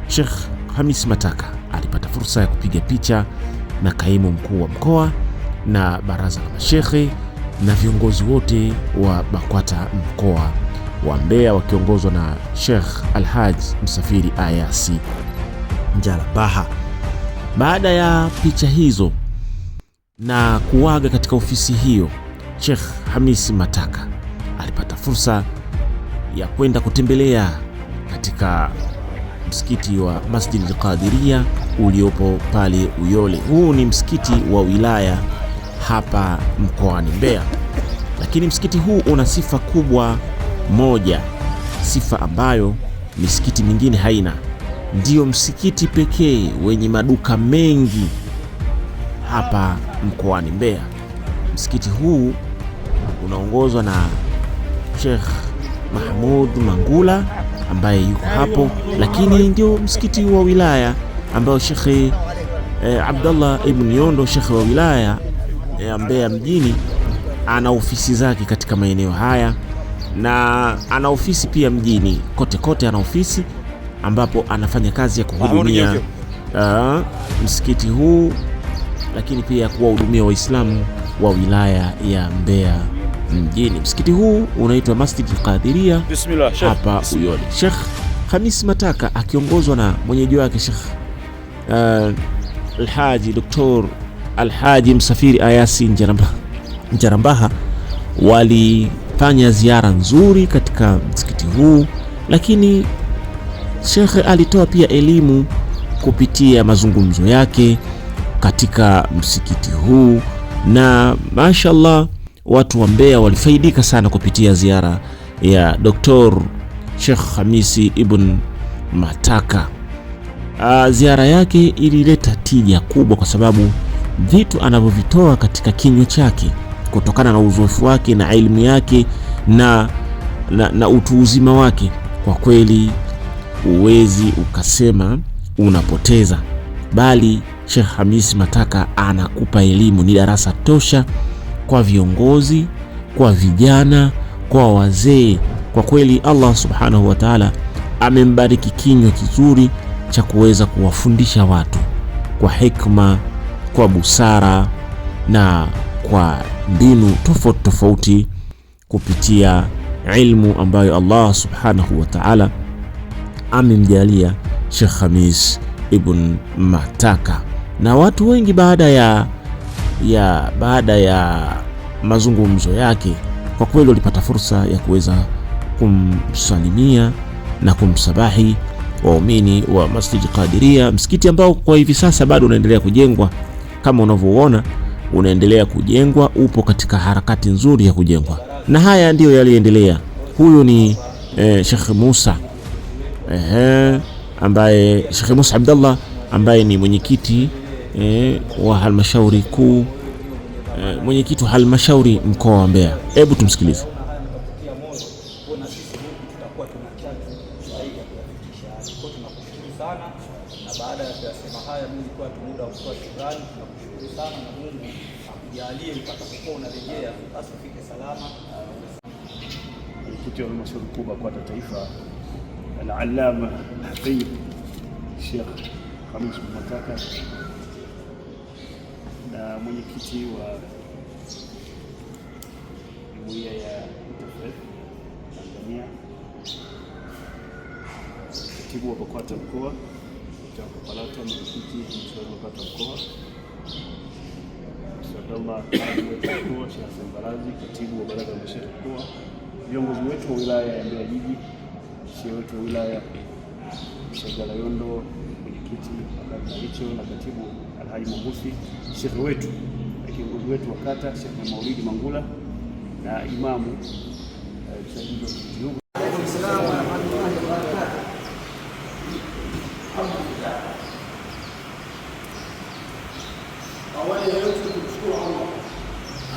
Sheikh Hamis Mataka alipata fursa ya kupiga picha na kaimu mkuu wa mkoa na baraza la mashekhe na viongozi wote wa BAKWATA mkoa wa Mbeya wakiongozwa na Sheikh Alhaji Msafiri Ayasi Njarambaha. Baada ya picha hizo na kuaga katika ofisi hiyo, Sheikh Hamis Mataka alipata fursa ya kwenda kutembelea katika msikiti wa Masjid al-Qadiria uliopo pale Uyole. Huu ni msikiti wa wilaya hapa mkoani Mbeya, lakini msikiti huu una sifa kubwa moja, sifa ambayo misikiti mingine haina. Ndio msikiti pekee wenye maduka mengi hapa mkoani Mbeya. Msikiti huu unaongozwa na Sheikh Mahmud Mangula ambaye yuko hapo, lakini ndio msikiti wa wilaya ambao Sheikh Abdullah ibn Yondo, Sheikh wa wilaya ya Mbeya mjini, ana ofisi zake katika maeneo haya na ana ofisi pia mjini kote ana ofisi ambapo anafanya kazi ya kuhudumia msikiti huu, lakini pia kuwahudumia Waislamu wa wilaya ya Mbeya mjini. Msikiti huu unaitwa Masjid al-Qadiria hapa Uyole. Sheikh Hamis Mataka akiongozwa na mwenyeji wake Sheikh Alhaji Dr. Alhaji Msafiri Ayasi Njarambaha walifanya ziara nzuri katika msikiti huu, lakini Sheikh alitoa pia elimu kupitia mazungumzo yake katika msikiti huu, na mashallah watu wa Mbeya walifaidika sana kupitia ziara ya Dr. Sheikh Hamisi ibn Mataka. Ziara yake ilileta tija kubwa kwa sababu vitu anavyovitoa katika kinywa chake kutokana na uzoefu wake na elimu yake na utu uzima wake, kwa kweli uwezi ukasema unapoteza, bali Sheikh Hamis Mataka anakupa elimu. Ni darasa tosha kwa viongozi, kwa vijana, kwa wazee. Kwa kweli Allah subhanahu wa ta'ala amembariki kinywa kizuri cha kuweza kuwafundisha watu kwa hikma, kwa busara na kwa mbinu tofauti tofauti kupitia ilmu ambayo Allah subhanahu wa ta'ala amemjalia Sheikh Hamis ibn Mataka. Na watu wengi baada ya mazungumzo yake kwa kweli walipata fursa ya kuweza kumsalimia na kumsabahi waumini wa Masjid Qadiria, msikiti ambao kwa hivi sasa bado unaendelea kujengwa. Kama unavyoona unaendelea kujengwa, upo katika harakati nzuri ya kujengwa, na haya ndiyo yaliendelea. Huyu ni Sheikh Musa ambaye Sheikh Musa Abdullah ambaye ni mwenyekiti wa halmashauri kuu, mwenyekiti wa halmashauri mkoa wa Mbeya. Hebu tumsikilize. Baada ya kusema haya, mimi nilikuwa muda wa kutoa shukrani. Tunakushukuru sana na Mungu akujalie utakapokuwa unarejea basi ufike salama. Mwenyekiti wa halmashauri kuu BAKWATA Taifa Al-Allama Hafidh Sheikh Hamis Mataka na mwenyekiti wa jumuiya ya Tanzania, katibu wa BAKWATA mkoa Palata, mwenyekiti wa BAKWATA mkoa Abdullah mkoa, Sheikh Sembarazi, katibu wa baraza la mashekhe mkoa, viongozi wetu wa wilaya ya Mbeya jiji, sheikh wetu wa wilaya Sheikh Yondo, mwenyekiti Akadhicho na katibu Alhaji Mambusi, sheikh wetu na kiongozi wetu wa kata Sheikh Maulidi Mangula na imamu msaidizi wa kiungo. Awali ya yote kumshukuru Allah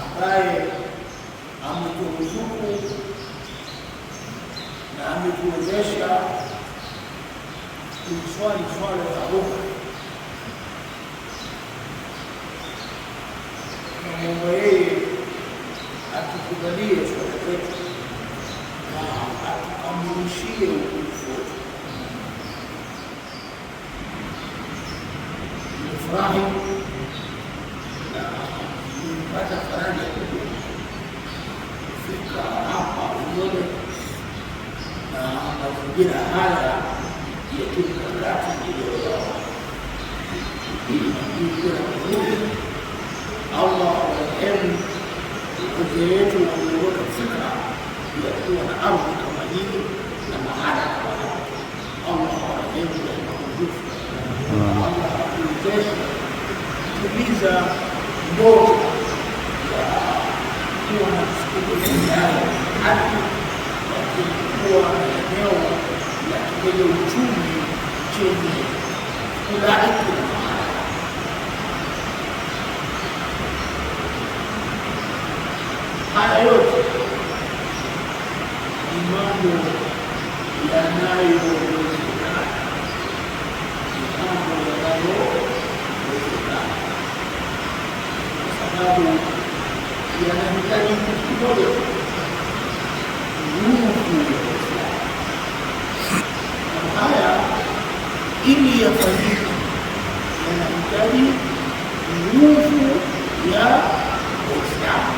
ambaye ameturuzuku na ametuwezesha kuswali swala za dhuha. Tunamwomba yeye atukubalie swala zetu na atukamilishie utukufu wetu. mazingira haya ya kimkakati iliyoyawa Allah warehemu wazee wetu walioweka fikra ya kuwa na ardhi kama hii na mahala kama hapa. Allah warehemu na makundufu. Allah akuwezeshe kutuliza ndoto ya kuwa na siku yao hadi kuwa na eneo la kitega uchumi chenye kulaiki na mahala. Haya yote ni mambo yanayowezekana, kwa sababu yanahitaji kitu kimoja, nguvu ya Uislamu. Haya ili yafanyike yanahitaji nguvu ya Uislamu.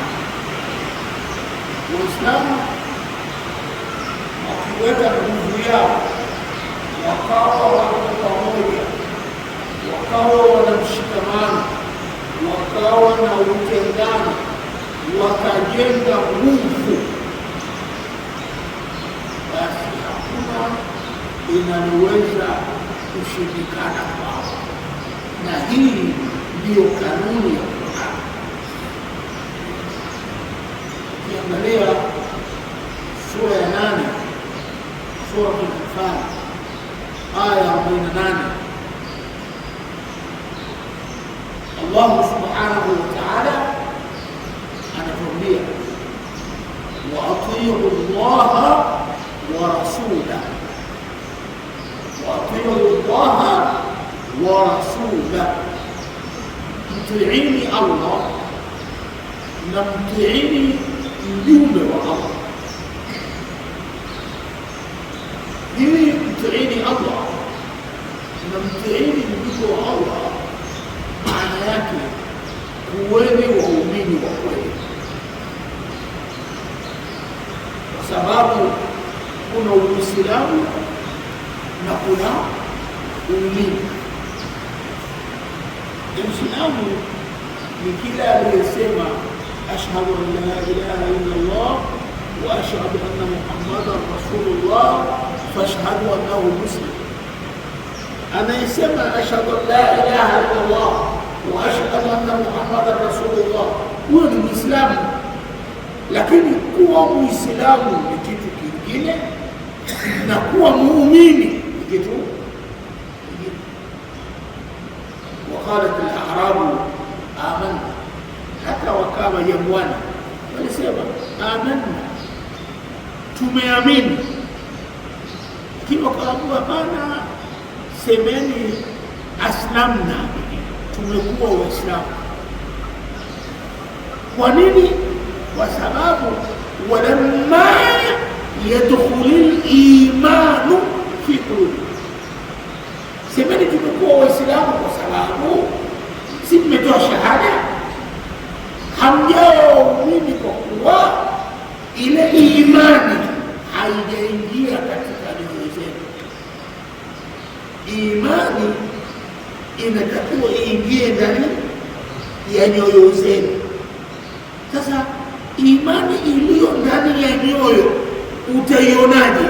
Waislamu wakiweka nguvu yao, wakawa wako pamoja, wakawa wana mshikamano, wakawa na utengano, wakajenga nguvu, basi hakuna inaloweza kushindikana kwao. Na hii ndiyo kanuni ya Qur'an. Ukiangalia sura ya 8, sura Al-Anfal aya 48, Allah subhanahu wa ta'ala anatuambia wa atii'u Allah wa rasulahu, wa atii'u Allah wa rasulahu, mtiini Allah na mtiini mjumbe wa Allah. Hili mtiini Allah na mtiini mjumbe wa Allah, maana yake kuweni waumini wa kweli, kwa sababu kuna Uislamu na kuna uumini. Uislamu ni kila aliyesema ashhadu an la ilaha illa Allah wa ashhadu anna Muhammadan rasulullah fashhadu annahu muslim. Anayesema ashhadu an la ilaha illa Allah wa ashhadu anna Muhammadan rasulullah, huyo ni Muislamu. Lakini kuwa Muislamu ni kitu kingine na kuwa muumini ni kitu kingine. Waqalat al-a'rabu amanna, hata wakawa jangwani walisema amanna, tumeamini. Lakini wakaambiwa hapana, semeni aslamna, tumekuwa Waislamu. Kwa nini? Kwa sababu walamma yadkhulul imanu fi qulubi, semeni tumekuwa Waislamu kwa sababu si mmetoa shahada, hamjao mimi, kwa kuwa ile imani haijaingia katika nyoyo zenu. Imani inatakiwa iingie ndani ya nyoyo zenu. Sasa imani iliyo ndani ya nyoyo utaionaje?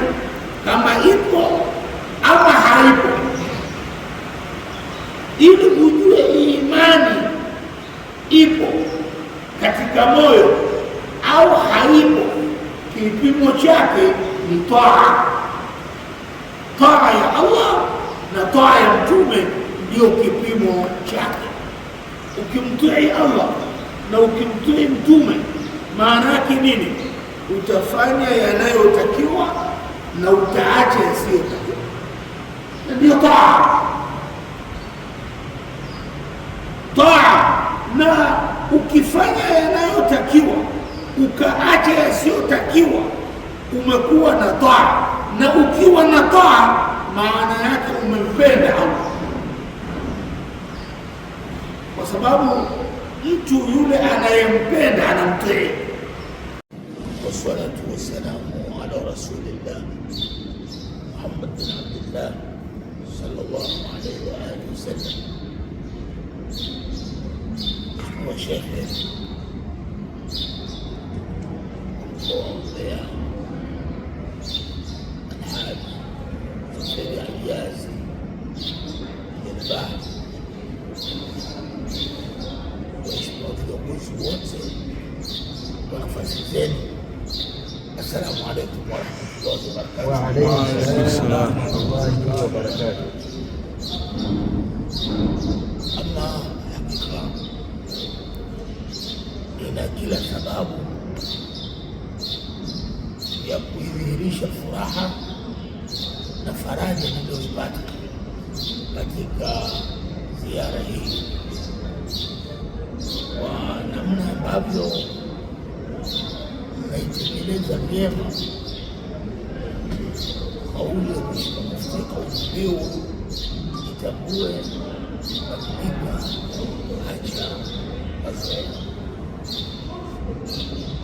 Kama ipo ama haipo? Ili ujue imani ipo katika moyo au haipo, kipimo chake ni taa. Taa ya Allah na taa ya Mtume ndio kipimo chake. Ukimtii Allah na ukimtii Mtume, maana yake nini? Utafanya yanayotakiwa na utaacha yasiyotakiwa, ndio taa. Na ukifanya yanayotakiwa ukaacha yasiyotakiwa, umekuwa na taa. Na ukiwa na taa, maana yake umempenda Allah, kwa sababu mtu yule anayempenda anamtii. Wassalatu wassalamu ala rasulillah Muhammad bin Abdullah sallallahu alaihi wa alihi wasallam. Wa Sheikh kuombea Alhaji Sayyid Ajazi Jalbah, waheshimiwa viongozi wote kwa nafasi zenu. Assalamu alaikum warahmatullahi wabarakatuh. Wa alaykum assalam warahmatullahi wabarakatuh. Ama hakika ina kila sababu ya kuidhihirisha furaha na faraja niliyoipata katika ziara hii, kwa namna ambavyo naitekeleza vyema kauli ya Mheshimiwa Mufti, kauli mbiu itambue, badilika, acha mazoea.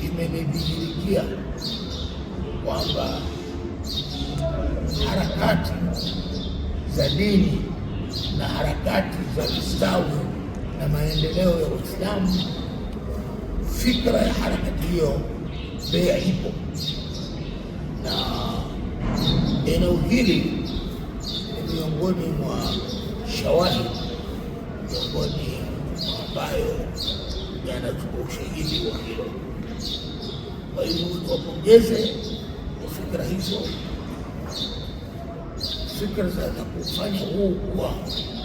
Imenidhihirikia kwamba harakati za dini na harakati za ustawi na maendeleo ya Uislamu, fikra ya harakati hiyo Mbeya ipo, na eneo hili ni miongoni mwa shawahidi, miongoni mwa ambayo yanachukua ushahidi wa hilo. Kwa hivyo tuwapongeze kwa fikra hizo, fikra za kufanya huu kuwa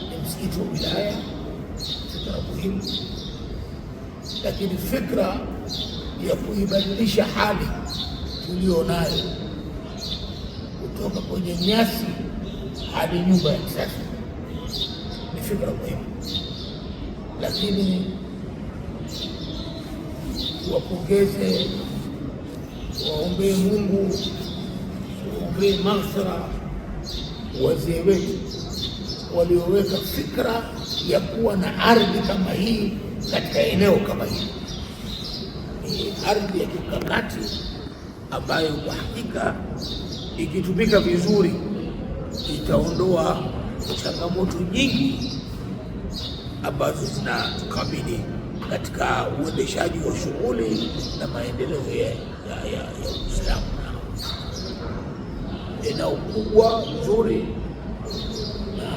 ni msikiti wa wilaya, fikra muhimu, lakini fikra ya kuibadilisha hali tulio nayo kutoka kwenye nyasi hadi nyumba ya kisasa ni fikra muhimu. Lakini wapongeze, waombee Mungu, waombee maghfira wazee wetu walioweka fikra ya kuwa na ardhi kama hii katika eneo kama hili. Ni ardhi ya kimkakati ambayo kwa hakika ikitumika vizuri itaondoa changamoto nyingi ambazo zinatukabili katika uendeshaji wa shughuli na maendeleo ya Uislamu. Eneo kubwa nzuri, na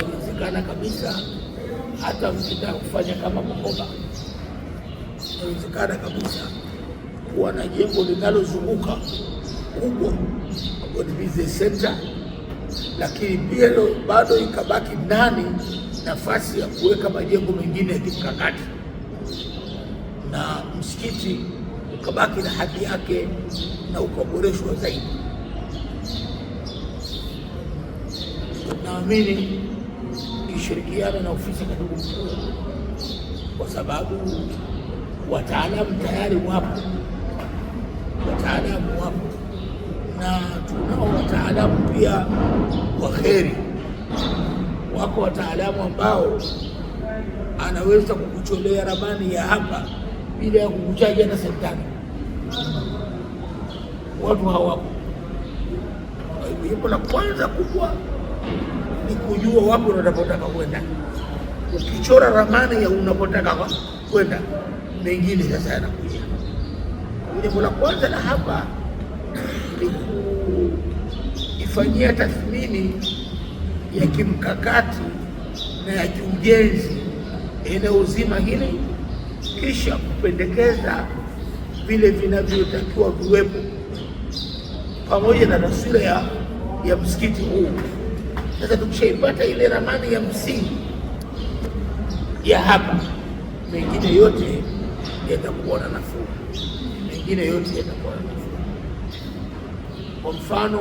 inawezekana kabisa hata mkitaka kufanya kama Bukoba, inawezekana kabisa kuwa na jengo linalozunguka kubwa ambayo ni business center, lakini pia bado ikabaki ndani nafasi ya kuweka majengo mengine ya kimkakati, na msikiti ukabaki na hadhi yake na ukaboreshwa zaidi. Naamini ikishirikiana na ofisi ya katibu mkuu, kwa sababu wataalamu tayari wapo, na tunao wataalamu pia wa kheri. Wako wataalamu ambao anaweza kukucholea ramani ya hapa bila ya kukuchaji hata sentani. Watu hawapo. Jambo la kwanza kubwa ni kujua wapo unapotaka kwenda. Ukichora ramani ya unapotaka kwenda, mengine sasa yanakuja. Jambo la kwanza la hapa ni kuifanyia tathmini ya kimkakati na ya kiujenzi eneo zima hili, kisha kupendekeza vile vinavyotakiwa viwepo pamoja na taswira ya msikiti huu. Sasa tukishaipata ile ramani ya msingi ya hapa, mengine yote yatakuwa na nafuu, Kwa mfano,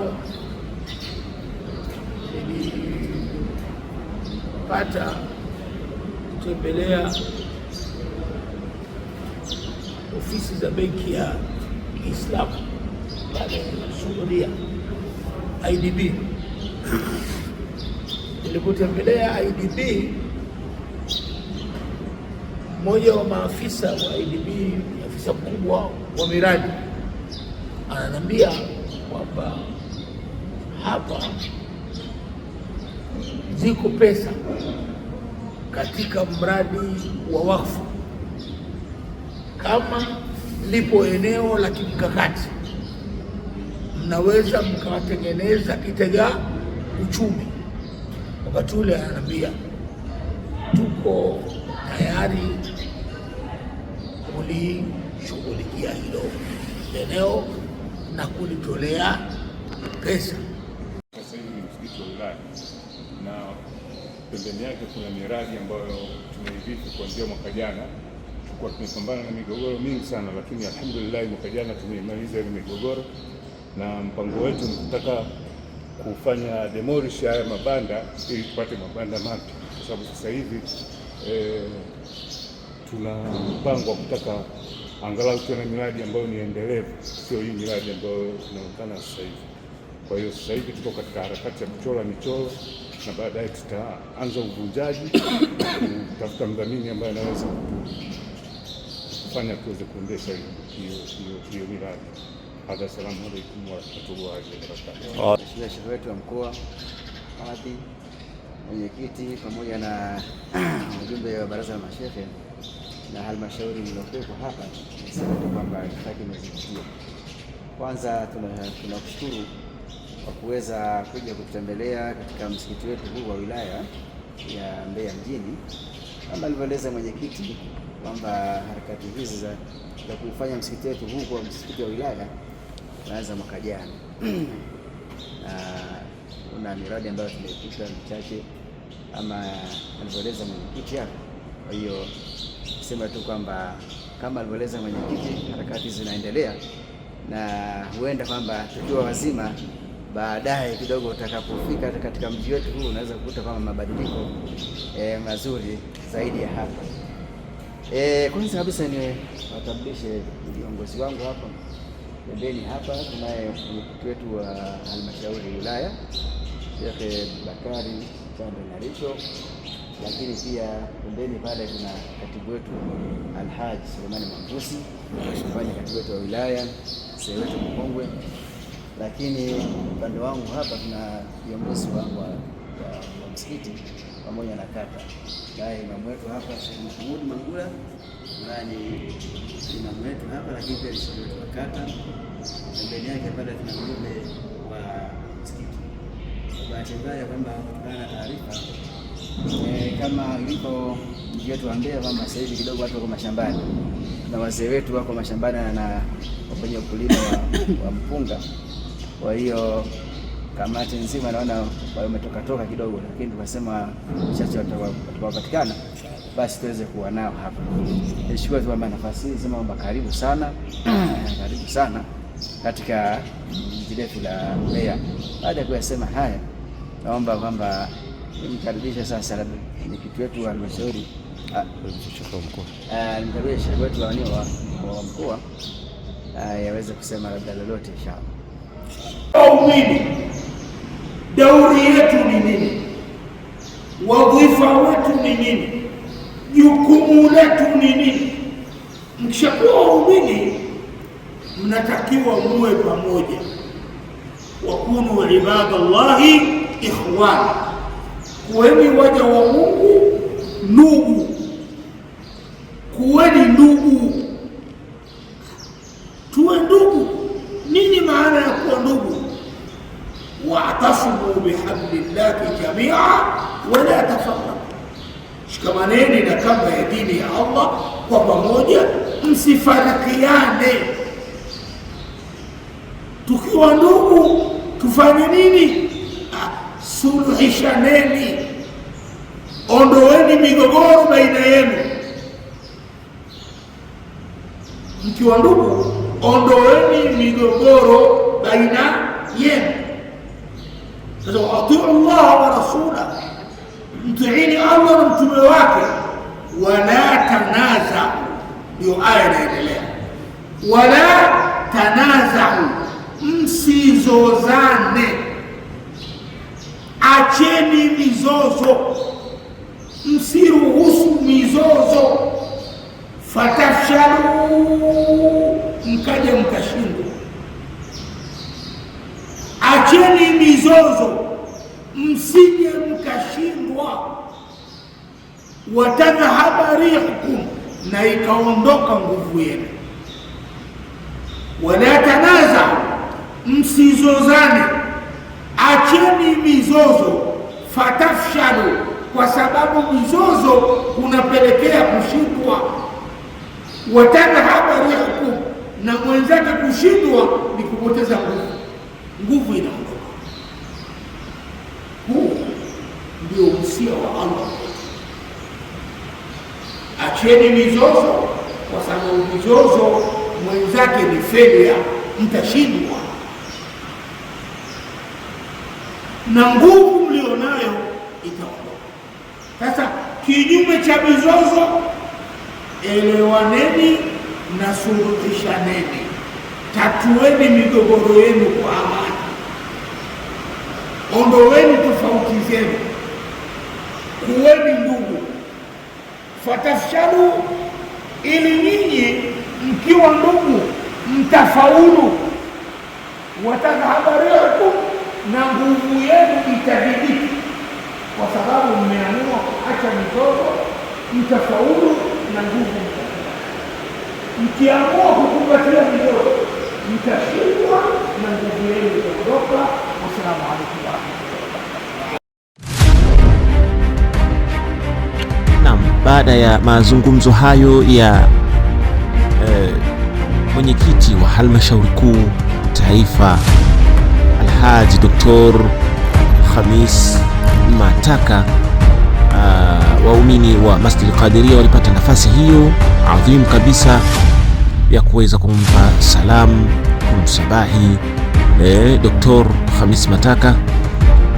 nilipata kutembelea ofisi za benki ya Kiislamu pale Suudia, IDB. Nilipotembelea IDB, mmoja wa maafisa wa IDB, afisa mkubwa wa miradi, ananiambia kwamba hapa ziko pesa katika mradi wa wakfu. Kama lipo eneo la kimkakati, mnaweza mkawatengeneza kitega uchumi. Wakati ule ananiambia tuko tayari kulishughulikia hilo eneo na kulitolea pesa. Sasa hivi ni msikiti wa wilaya na pembeni yake kuna miradi ambayo tumeirithi kuanzia mwaka jana. Tulikuwa tumepambana na migogoro mingi sana, lakini alhamdulillah mwaka jana tumeimaliza ile migogoro, na mpango wetu ni kutaka kufanya demolish haya mabanda ili tupate mabanda mapya, kwa sababu sasa hivi tuna mpango wa kutaka angalau tuwe na miradi ambayo ni endelevu, sio hii miradi ambayo inaonekana sasa hivi. Kwa hiyo sasa hivi tuko katika harakati ya kuchora michoro na baadaye tutaanza uvunjaji kutafuta mdhamini ambaye anaweza kufanya tuweze kuendesha hiyo miradi. Assalamu alaykum wa rahmatullahi wa barakatuh. Shehe wetu wa mkoa, hadhi, mwenyekiti pamoja na ujumbe wa baraza la mashehe na halmashauri iliyokuwepo hapa, nisema tu kwamba itifaki imezingatia. Kwanza tunakushukuru kwa kuweza kuja kutembelea katika msikiti wetu huu wa wilaya ya Mbeya mjini. Kama alivyoeleza mwenyekiti kwamba harakati hizi za kufanya msikiti wetu huu kwa msikiti wa wilaya tunaanza mwaka jana na kuna miradi ambayo tumeikuta michache ama alivyoeleza mwenyekiti hapa. Kwa hiyo sema tu kwamba kama alivyoeleza mwenyekiti, harakati zinaendelea na huenda kwamba tukiwa wazima baadaye kidogo utakapofika katika mji wetu huu unaweza kukuta kama mabadiliko mazuri zaidi ya hapa. Kwanza kabisa ni watambulishe viongozi wangu hapa. Pembeni hapa tunaye mwenyekiti wetu wa halmashauri wilaya Sheikh Bakari Chande Naricho, lakini pia pembeni pale kuna katibu wetu Alhaji Sulemani Mambusi, mfanya katibu wetu wa wilaya, mzee wetu mkongwe. Lakini upande wangu hapa kuna viongozi wangu wa msikiti pamoja na kata. Naye imamu wetu hapa Sheikh Mahmud Mangula, ni imamu wetu hapa, lakini pia ni sheikh wetu wa kata. Pembeni yake pale tuna mjumbe wa msikiti. Bahati mbaya kwamba kutokana na taarifa kama ilipo mji wetu wa Mbeya kwamba sasa hivi kidogo watu wako mashambani na wazee wetu wako mashambani na wafanya ukulima wa mpunga. Kwa hiyo kamati nzima naona wametoka kidogo, lakini tukasema chache watakaopatikana basi tuweze kuwa nao hapa. Nishukuru tu kwamba nafasi hii sema kwamba karibu sana katika jiji letu la Mbeya. Baada ya kuyasema haya, naomba kwamba nimkaribishe sasa mwenyekiti wetu wa halmashauri nimkaribishe shehe wetu wa mkoa yaweze kusema labda lolote inshallah. Waumini, dauri yetu ni nini? Wadhifa wetu ni nini? Jukumu letu ni nini? Mkishakuwa waumini, mnatakiwa muwe pamoja. Wakunu ibadallahi ikhwana, kuweni waja wa Mungu ndugu, kuweni ndugu, tuwe ndugu. Nini maana ya kuwa ndugu? Wa'tasimu bihablillahi jamia wala tafarraqu, shikamaneni na kamba ya dini ya Allah kwa pamoja, msifarikiane. Tukiwa ndugu tufanye nini? Suluhishaneni, ondoeni migogoro baina yenu. Mkiwa ndugu, ondoeni migogoro baina yenu. Sasa atiu Allah wa rasula, mtiini Allah na mtume wake. Wala tanaza, ndio aya inaendelea. Wala tanazau, msizozane, acheni mizozo, msiruhusu mizozo. Fatafshalu, mkaja mkashindwa. Acheni mizozo. mizozo, msije mkashindwa. Watadhhaba rihukum, na ikaondoka nguvu yenu. Wala tanaza, msizozane, acheni mizozo. Fatafshalu, kwa sababu mizozo unapelekea kushindwa. Watadhhaba rihukum, na mwenzake kushindwa ni kupoteza nguvu inaondoka. Huu ndio usia wa Allah. Acheni mizozo, kwa sababu mizozo mwenzake ni failure, mtashindwa na nguvu mlionayo itaondoka. Sasa kinyume cha mizozo, elewaneni na suluhishaneni, tatueni migogoro yenu kwa amani, ondoweni tofauti zenu, kuweni ndugu. Fatafshalu, ili nyinyi mkiwa ndugu mtafaulu. Watadhhaba rihukum, na nguvu yenu itadhibiti, kwa sababu mmeamua kuacha mizozo, mtafaulu na nguvu mtadhibiti. Mkiamua kukumbatia mizozo, mtashindwa na nguvu yenu itaondoka. Wassalamu alaikum warahmatullahi. Baada ya mazungumzo hayo ya mwenyekiti wa halmashauri kuu taifa Alhaji Dr. Khamis Mataka, waumini wa Masjid Al-Qadiria walipata nafasi hiyo adhimu kabisa ya kuweza kumpa salamu, kumsabahi Dr. Khamis Mataka.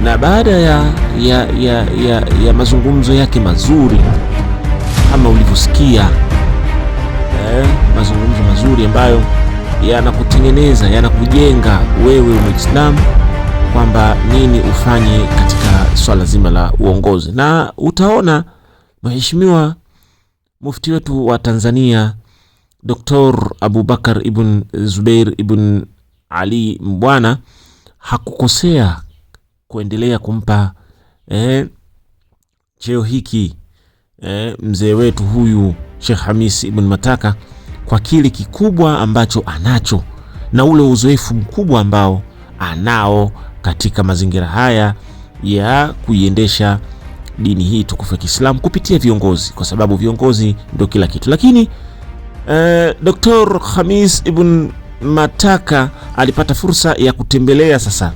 Na baada ya mazungumzo yake mazuri, kama ulivyosikia, mazungumzo mazuri ambayo yanakutengeneza, yanakujenga wewe Muislamu kwamba nini ufanye katika swala zima la uongozi. Na utaona Mheshimiwa Mufti wetu wa Tanzania Dr. Abubakar ibn Zubair ibn Ali Mbwana hakukosea kuendelea kumpa cheo hiki mzee wetu huyu Sheikh Khamis ibn Mataka, kwa kile kikubwa ambacho anacho na ule uzoefu mkubwa ambao anao katika mazingira haya ya kuiendesha dini hii tukufu ya Kiislamu kupitia viongozi, kwa sababu viongozi ndio kila kitu. Lakini Dr. Khamis ibn Mataka alipata fursa ya kutembelea sasa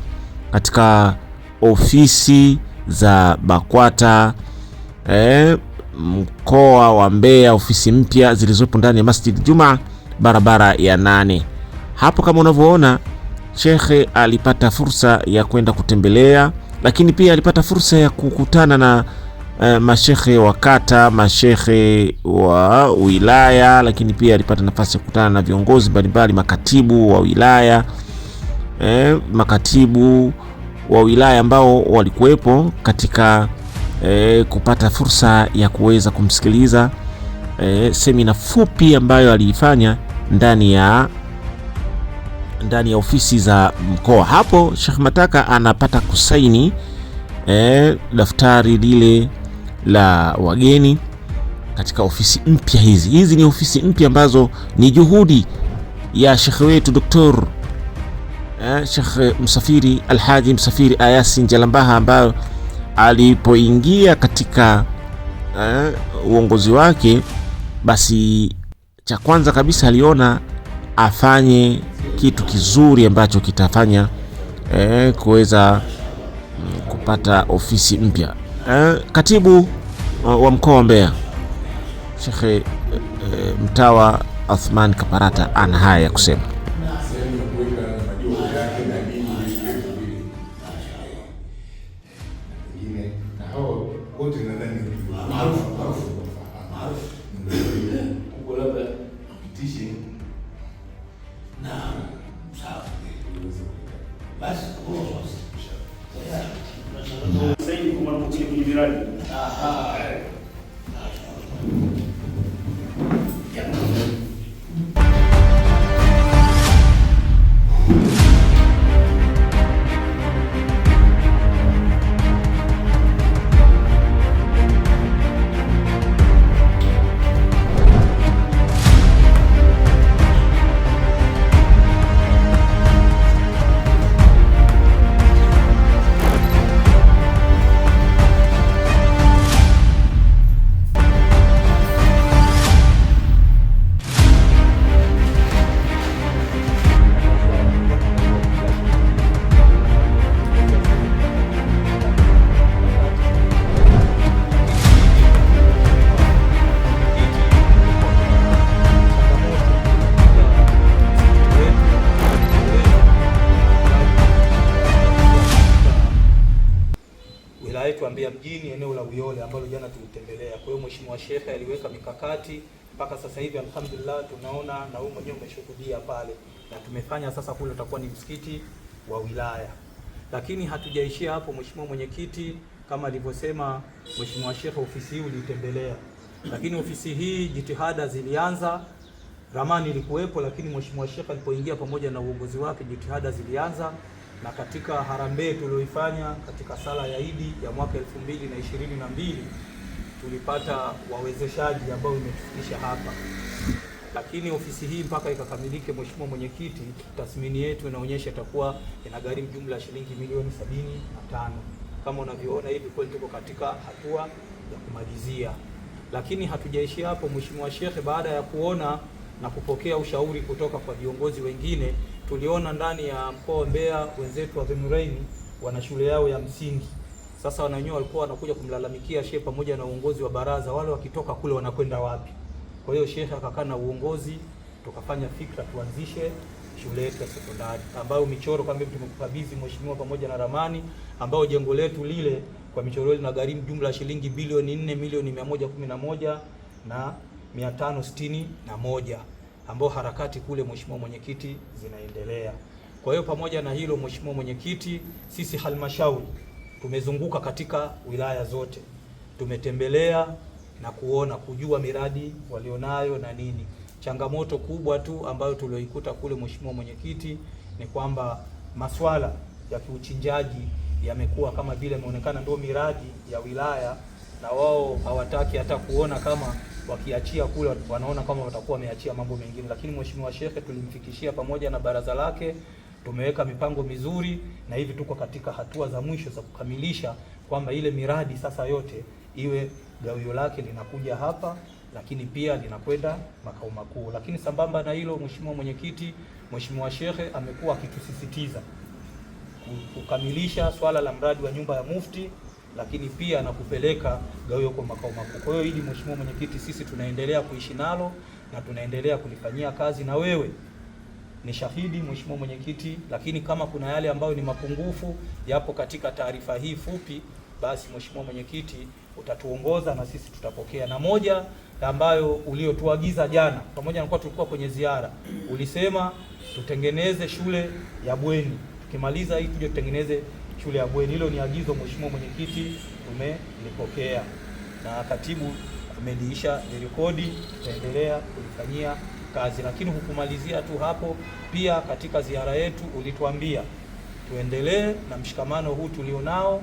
katika ofisi za BAKWATA mkoa wa Mbeya, ofisi mpya zilizopo ndani ya Masjid Jumaa barabara ya 8. Hapo kama unavyoona, shekhe alipata fursa ya kwenda kutembelea, lakini pia alipata fursa ya kukutana na mashekhe wa kata, mashekhe wa wilaya, lakini pia alipata nafasi ya kukutana na viongozi mbalimbali, makatibu wa wilaya, makatibu wa wilaya ambao walikuwepo katika kupata fursa ya kuweza kumsikiliza semina fupi ambayo aliifanya ndani ya ofisi za mkoa. Hapo Sheikh Mataka anapata kusaini daftari lile la wageni katika ofisi mpya hizi. Hizi ni ofisi mpya ambazo ni juhudi ya Sheikh wetu Dr. Sheikh Msafiri Alhaji Msafiri Ayasi Njalambaha, ambayo alipoingia katika uongozi wake, basi cha kwanza kabisa aliona afanye kitu kizuri ambacho kitafanya kuweza kupata ofisi mpya. Katibu wa mkoa wa Mbeya Sheikh Mtawa Athman Kaparata ana haya ya kusema. wilaya yetu ya Mbeya mjini, eneo la Uyole ambalo jana tulitembelea. Kwa hiyo Mheshimiwa Sheikh aliweka mikakati mpaka sasa hivi alhamdulillah tunaona, na wewe mwenyewe umeshuhudia pale, na tumefanya sasa kule utakuwa ni msikiti wa wilaya. Lakini hatujaishia hapo, Mheshimiwa Mwenyekiti, kama alivyosema Mheshimiwa Sheikh, ofisi hii ulitembelea, lakini ofisi hii jitihada zilianza. Ramani ilikuwepo, lakini Mheshimiwa Sheikh alipoingia pamoja na uongozi wake jitihada zilianza, na katika harambee tulioifanya katika sala ya Idi ya mwaka 2022 tulipata wawezeshaji ambao imetufikisha hapa. Lakini ofisi hii mpaka ikakamilike, Mheshimiwa Mwenyekiti, tathmini yetu inaonyesha itakuwa inagharimu jumla ya shilingi milioni 75. Kama unavyoona hivi kweli tuko katika hatua ya kumalizia. Lakini hatujaishia hapo, Mheshimiwa Sheikh, baada ya kuona na kupokea ushauri kutoka kwa viongozi wengine, tuliona ndani ya mkoa wa Mbeya wenzetu wa Nuraini wana shule yao ya msingi. Sasa wananyoa walikuwa wanakuja kumlalamikia Sheikh pamoja na uongozi wa baraza, wale wakitoka kule wanakwenda wapi? Kwa hiyo Sheikh akakaa na uongozi, tukafanya fikra tuanzishe shule yetu ya sekondari ambayo michoro kama tumekukabidhi Mheshimiwa, pamoja na ramani, ambayo jengo letu lile kwa michoro ile inagharimu jumla ya shilingi bilioni 4,111 na 561, ambao harakati kule Mheshimiwa Mwenyekiti zinaendelea. Kwa hiyo pamoja na hilo, Mheshimiwa Mwenyekiti, sisi halmashauri tumezunguka katika wilaya zote, tumetembelea na kuona kujua miradi walionayo na nini. Changamoto kubwa tu ambayo tulioikuta kule, Mheshimiwa Mwenyekiti, ni kwamba maswala ya kiuchinjaji yamekuwa kama vile imeonekana ndio miradi ya wilaya, na wao hawataki hata kuona kama wakiachia kule wanaona kama watakuwa wameachia mambo mengine. Lakini Mheshimiwa Sheikh tulimfikishia pamoja na baraza lake, tumeweka mipango mizuri, na hivi tuko katika hatua za mwisho za kukamilisha kwamba ile miradi sasa yote iwe gawio lake linakuja hapa, lakini pia linakwenda makao makuu. Lakini sambamba na hilo, Mheshimiwa Mwenyekiti, Mheshimiwa Sheikh amekuwa akitusisitiza kukamilisha swala la mradi wa nyumba ya Mufti, lakini pia na kupeleka gawio kwa makao makuu. Kwa hiyo hili, Mheshimiwa Mwenyekiti, sisi tunaendelea kuishi nalo na tunaendelea kulifanyia kazi, na wewe ni shahidi Mheshimiwa Mwenyekiti. Lakini kama kuna yale ambayo ni mapungufu yapo katika taarifa hii fupi, basi Mheshimiwa Mwenyekiti utatuongoza na sisi tutapokea. Na moja ambayo uliotuagiza jana, pamoja na kuwa tulikuwa kwenye ziara, ulisema tutengeneze shule ya bweni, tukimaliza hii tuje tutengeneze shule ya bweni. Hilo ni agizo Mheshimiwa Mwenyekiti, tumelipokea na katibu ameliisha rekodi, tutaendelea kulifanyia kazi. Lakini hukumalizia tu hapo, pia katika ziara yetu ulituambia tuendelee na mshikamano huu tulionao,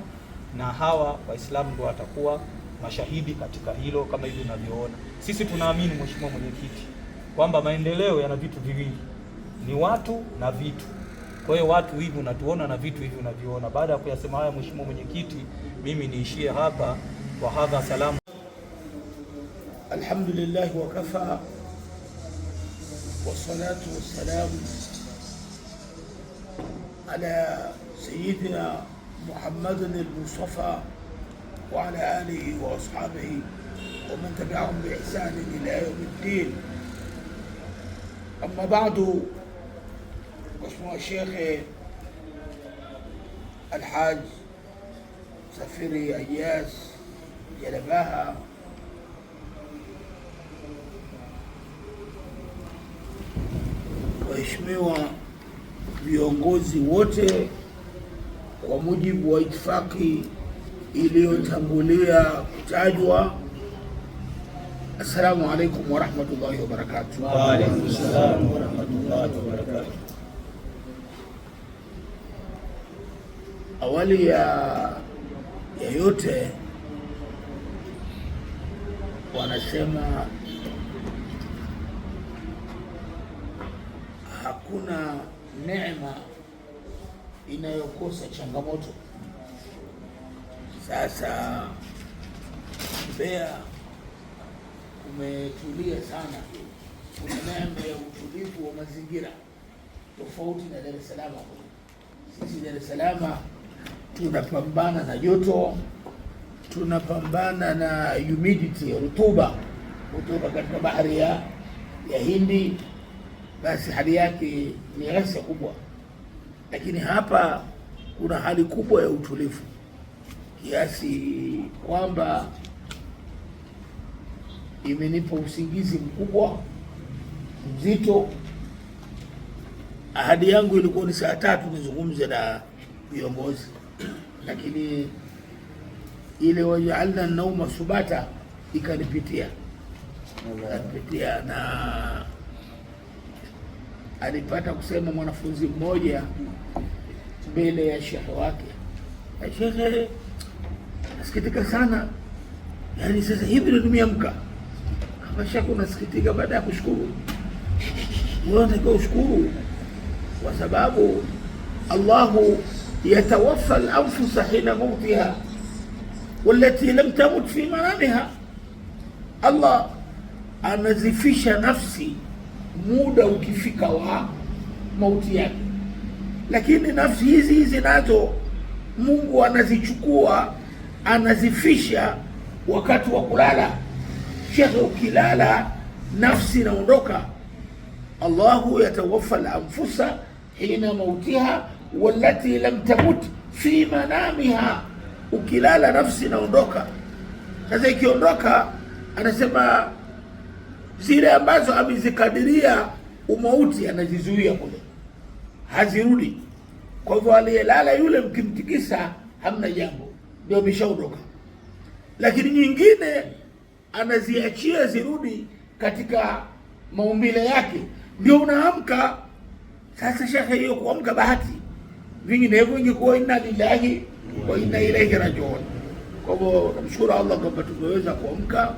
na hawa Waislamu ndio watakuwa mashahidi katika hilo. Kama hivi unavyoona, sisi tunaamini Mheshimiwa Mwenyekiti kwamba maendeleo yana vitu viwili, ni watu na vitu. Kwa hiyo watu hivi unatuona na vitu hivi unaviona. Baada ya kuyasema haya, Mheshimiwa Mwenyekiti, mimi niishie hapa. Wa hadha salamu. Alhamdulillah wa kafa wa salatu wa salam ala sayyidina Muhammadin al-Mustafa wa ala alihi wa ashabihi wa man tabi'ahum bi ihsan ila yawm ad-din. Amma ba'du, Mheshimiwa Sheikh Alhaj Msafiri Ayas Jalabaha, waheshimiwa viongozi wote, kwa mujibu wa itifaki iliyotangulia kutajwa, assalamu alaikum wa rahmatullahi wa barakatuh. Wa alaikum assalam wa rahmatullahi wa barakatuh. Awali ya yote wanasema hakuna neema inayokosa changamoto. Sasa Mbeya umetulia sana, kuna neema ya utulivu wa mazingira tofauti na Dar es Salaam. Sisi Dar es Salaam tunapambana na joto, tunapambana na humidity, rutuba kutoka katika bahari ya Hindi, basi hali yake ni ghasia kubwa. Lakini hapa kuna hali kubwa ya utulivu. kiasi kwamba imenipa usingizi mkubwa mzito. Ahadi yangu ilikuwa ni saa 3 nizungumze na viongozi, lakini ile wajaalna nauma subata ikanipitia na alipata kusema mwanafunzi mmoja mbele ya shekhe wake, shekhe, nasikitika sana, yaani sasa hivi ndio nimeamka. Kama shekhe unasikitika baada ya kushukuru, wewe unatakiwa ushukuru, kwa sababu Allahu yatawaffa al-anfusa hina mautiha wallati lam tamut fi manamiha. Allah anazifisha nafsi muda ukifika wa mauti yake, lakini nafsi hizi nazo Mungu anazichukua anazifisha wakati wa kulala. Shekhe, ukilala nafsi inaondoka. Allahu yatawaffa al-anfusa hina mautiha wallati lam tamut fi manamiha. Ukilala nafsi inaondoka. Sasa ikiondoka, anasema zile ambazo amezikadiria umauti anazizuia kule, hazirudi. Kwa hivyo aliyelala yule mkimtikisa hamna jambo, ndio ameshaondoka. Lakini nyingine anaziachia zirudi katika maumbile yake, ndio unaamka. Sasa shekhe, hiyo kuamka bahati, vinginevyo ingekuwa inna lillahi wa inna ilaihi rajiun. Kwa hivyo namshukuru Allah kwamba tumeweza kuamka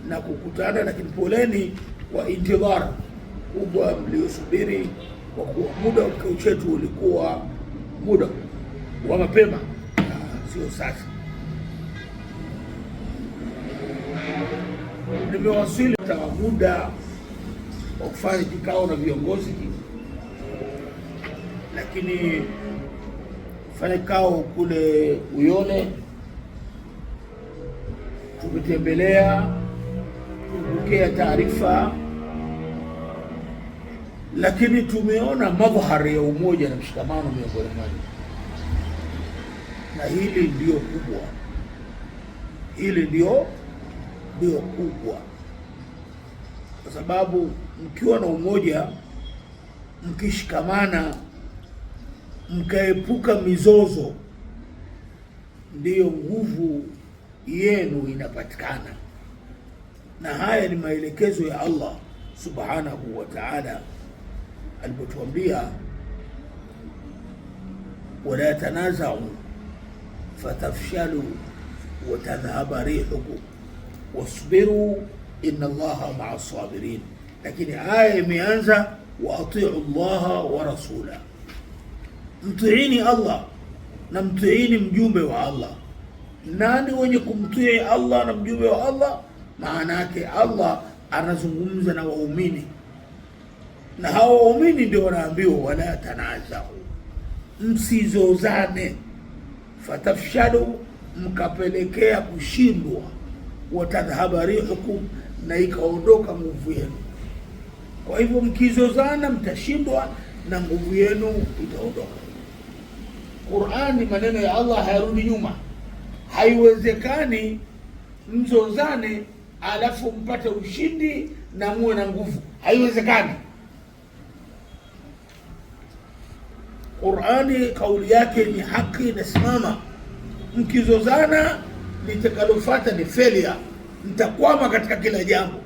na kukutana, lakini poleni kwa intidhar kubwa mliosubiri, kwa kuwa muda wa kikao chetu ulikuwa muda wa mapema, sio sasa. Nimewasili hata muda wa kufanya kikao na viongozi, lakini fanya kikao kule Uyole, tumetembelea, tumepokea taarifa, lakini tumeona madhahari ya umoja na mshikamano miongoni mwetu, na hili ndio kubwa, hili ndio kubwa, kwa sababu mkiwa na umoja, mkishikamana, mkaepuka mizozo, ndiyo nguvu yenu inapatikana. Na haya ni maelekezo ya Allah subhanahu wa ta'ala alipotuambia, wala tanaza'u fatafshalu wa tadhhaba rihukum wasbiru inna Allaha ma'a sabirin. Lakini aya imeanza wa atiu Allaha wa rasula, mtiini Allah na mtiini mjumbe wa Allah. Nani wenye kumtii Allah na mjumbe wa Allah? Maana yake Allah anazungumza na waumini, na hao waumini ndio wanaambiwa wala tanazau, msizozane, fatafshalu, mkapelekea kushindwa, watadhhaba rihukum, na ikaondoka nguvu yenu. Kwa hivyo mkizozana mtashindwa na nguvu yenu itaondoka. Qur'ani, maneno ya Allah hayarudi nyuma. Haiwezekani mzozane alafu mpate ushindi na muwe na nguvu, haiwezekani. Qur'ani kauli yake ni haki, inasimama. Mkizozana litakalofuata ni failure, mtakwama katika kila jambo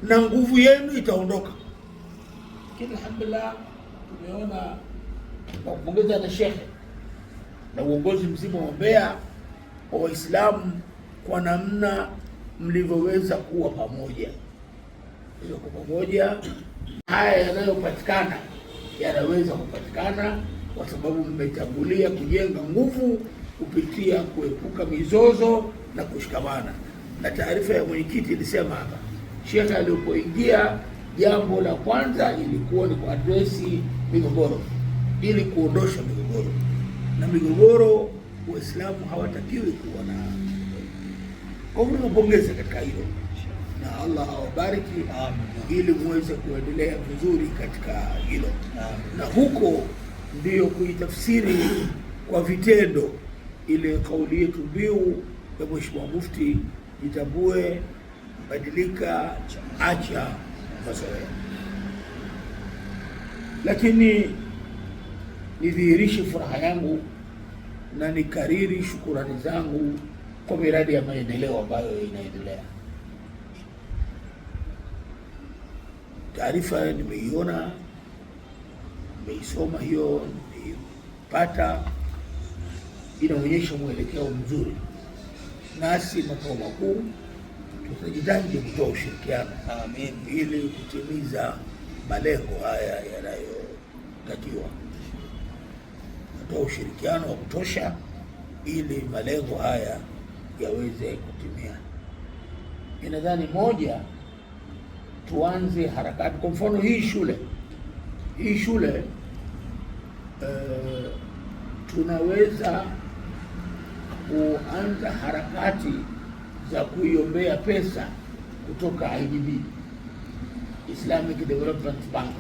na nguvu yenu itaondoka. Lakini alhamdulillah, tumeona kwa kupongeza na shekhe na uongozi mzima wa Mbeya wa Waislamu kwa namna mlivyoweza kuwa pamoja. Hiyo kwa pamoja, haya yanayopatikana yanaweza kupatikana kwa sababu mmetangulia kujenga nguvu kupitia kuepuka mizozo na kushikamana. Na taarifa ya mwenyekiti ilisema hapa, shekhe alipoingia, jambo la kwanza ilikuwa ni kuadresi migogoro, ili kuondosha migogoro. Na migogoro Waislamu hawatakiwi kuwa na. Kwa hivyo napongeza katika hilo, na Allah awabariki ili muweze kuendelea vizuri katika hilo. Na huko ndiyo kuitafsiri kwa vitendo ile kauli yetu mbiu ya Mheshimiwa Mufti, jitambue, badilika, acha mazoea. Lakini nidhihirishe furaha yangu na nikariri shukurani zangu kwa miradi ya maendeleo ambayo inaendelea. Taarifa nimeiona, nimeisoma, hiyo nimeipata, inaonyesha mwelekeo mzuri. Nasi makao makuu tutajitahidi kutoa ushirikiano ili kutimiza malengo haya yanayotakiwa. Kutoa ushirikiano wa kutosha ili malengo haya yaweze kutimia. Ninadhani moja, tuanze harakati. Kwa mfano hii shule tunaweza kuanza harakati za kuiombea pesa kutoka IDB, Islamic Development Bank,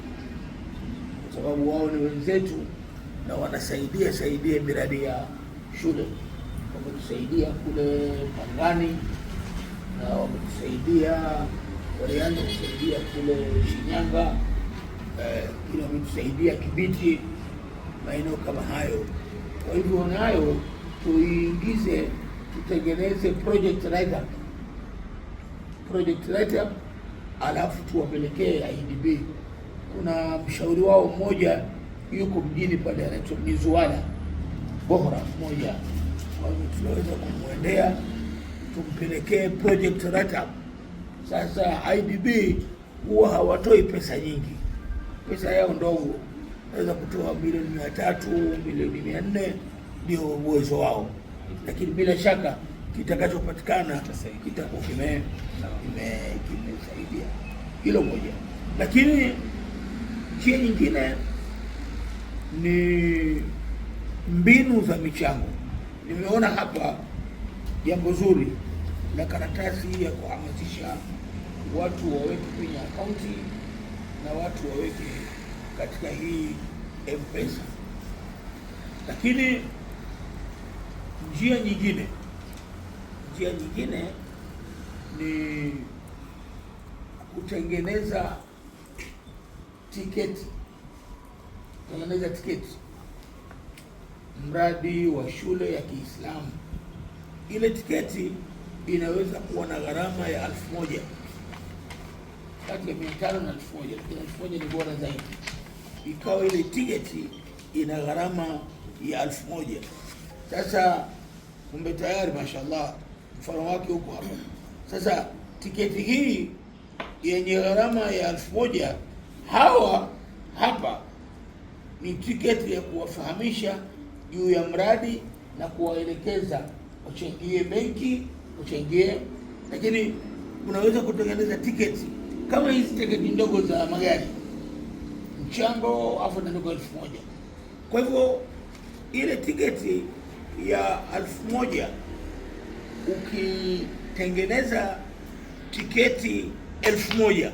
kwa sababu wao ni wenzetu na wanasaidia miradi ya shule. Wametusaidia kule Pangani na wametusaidia walianza kusaidia kule Shinyanga, wametusaidia Kibiti, maeneo kama hayo. Kwa hivyo nayo tuingize, tutengeneze project write-up, alafu tuwapelekee IDB. Kuna mshauri wao mmoja yuko mjini pale anaitwa Mizuala Bohra mmoja, kwa hivyo tunaweza kumwendea tumpelekee project write-up. Sasa IDB huwa hawatoi pesa nyingi, pesa yao ndogo, naweza kutoa milioni 300, milioni 400, ndio uwezo wao, lakini bila shaka kitakachopatikana kitakuwa kimesaidia. Hilo moja. Lakini njia nyingine ni mbinu za michango. Nimeona hapa jambo zuri la karatasi ya kuhamasisha watu waweke kwenye akaunti na watu waweke katika hii M-Pesa. Lakini njia nyingine ni kutengeneza tiketi. Mradi wa shule ya Kiislamu. Ile tiketi inaweza kuwa na gharama ya 1,000, kati ya 500 na 1,000, lakini 1,000 ni bora zaidi. Ikawa ile tiketi ina gharama ya 1,000. Sasa kumbe tayari mashallah mfano wake huko hapa. Sasa tiketi hii yenye gharama ya 1,000, hawa hapa ni tiketi ya kuwafahamisha juu ya mradi na kuwaelekeza wachangie benki, wachangie. Lakini unaweza kutengeneza tiketi kama hizi tiketi ndogo za magari, mchango afu ndogo 1,000. Kwa hivyo ile tiketi ya 1,000 ukitengeneza tiketi 1,000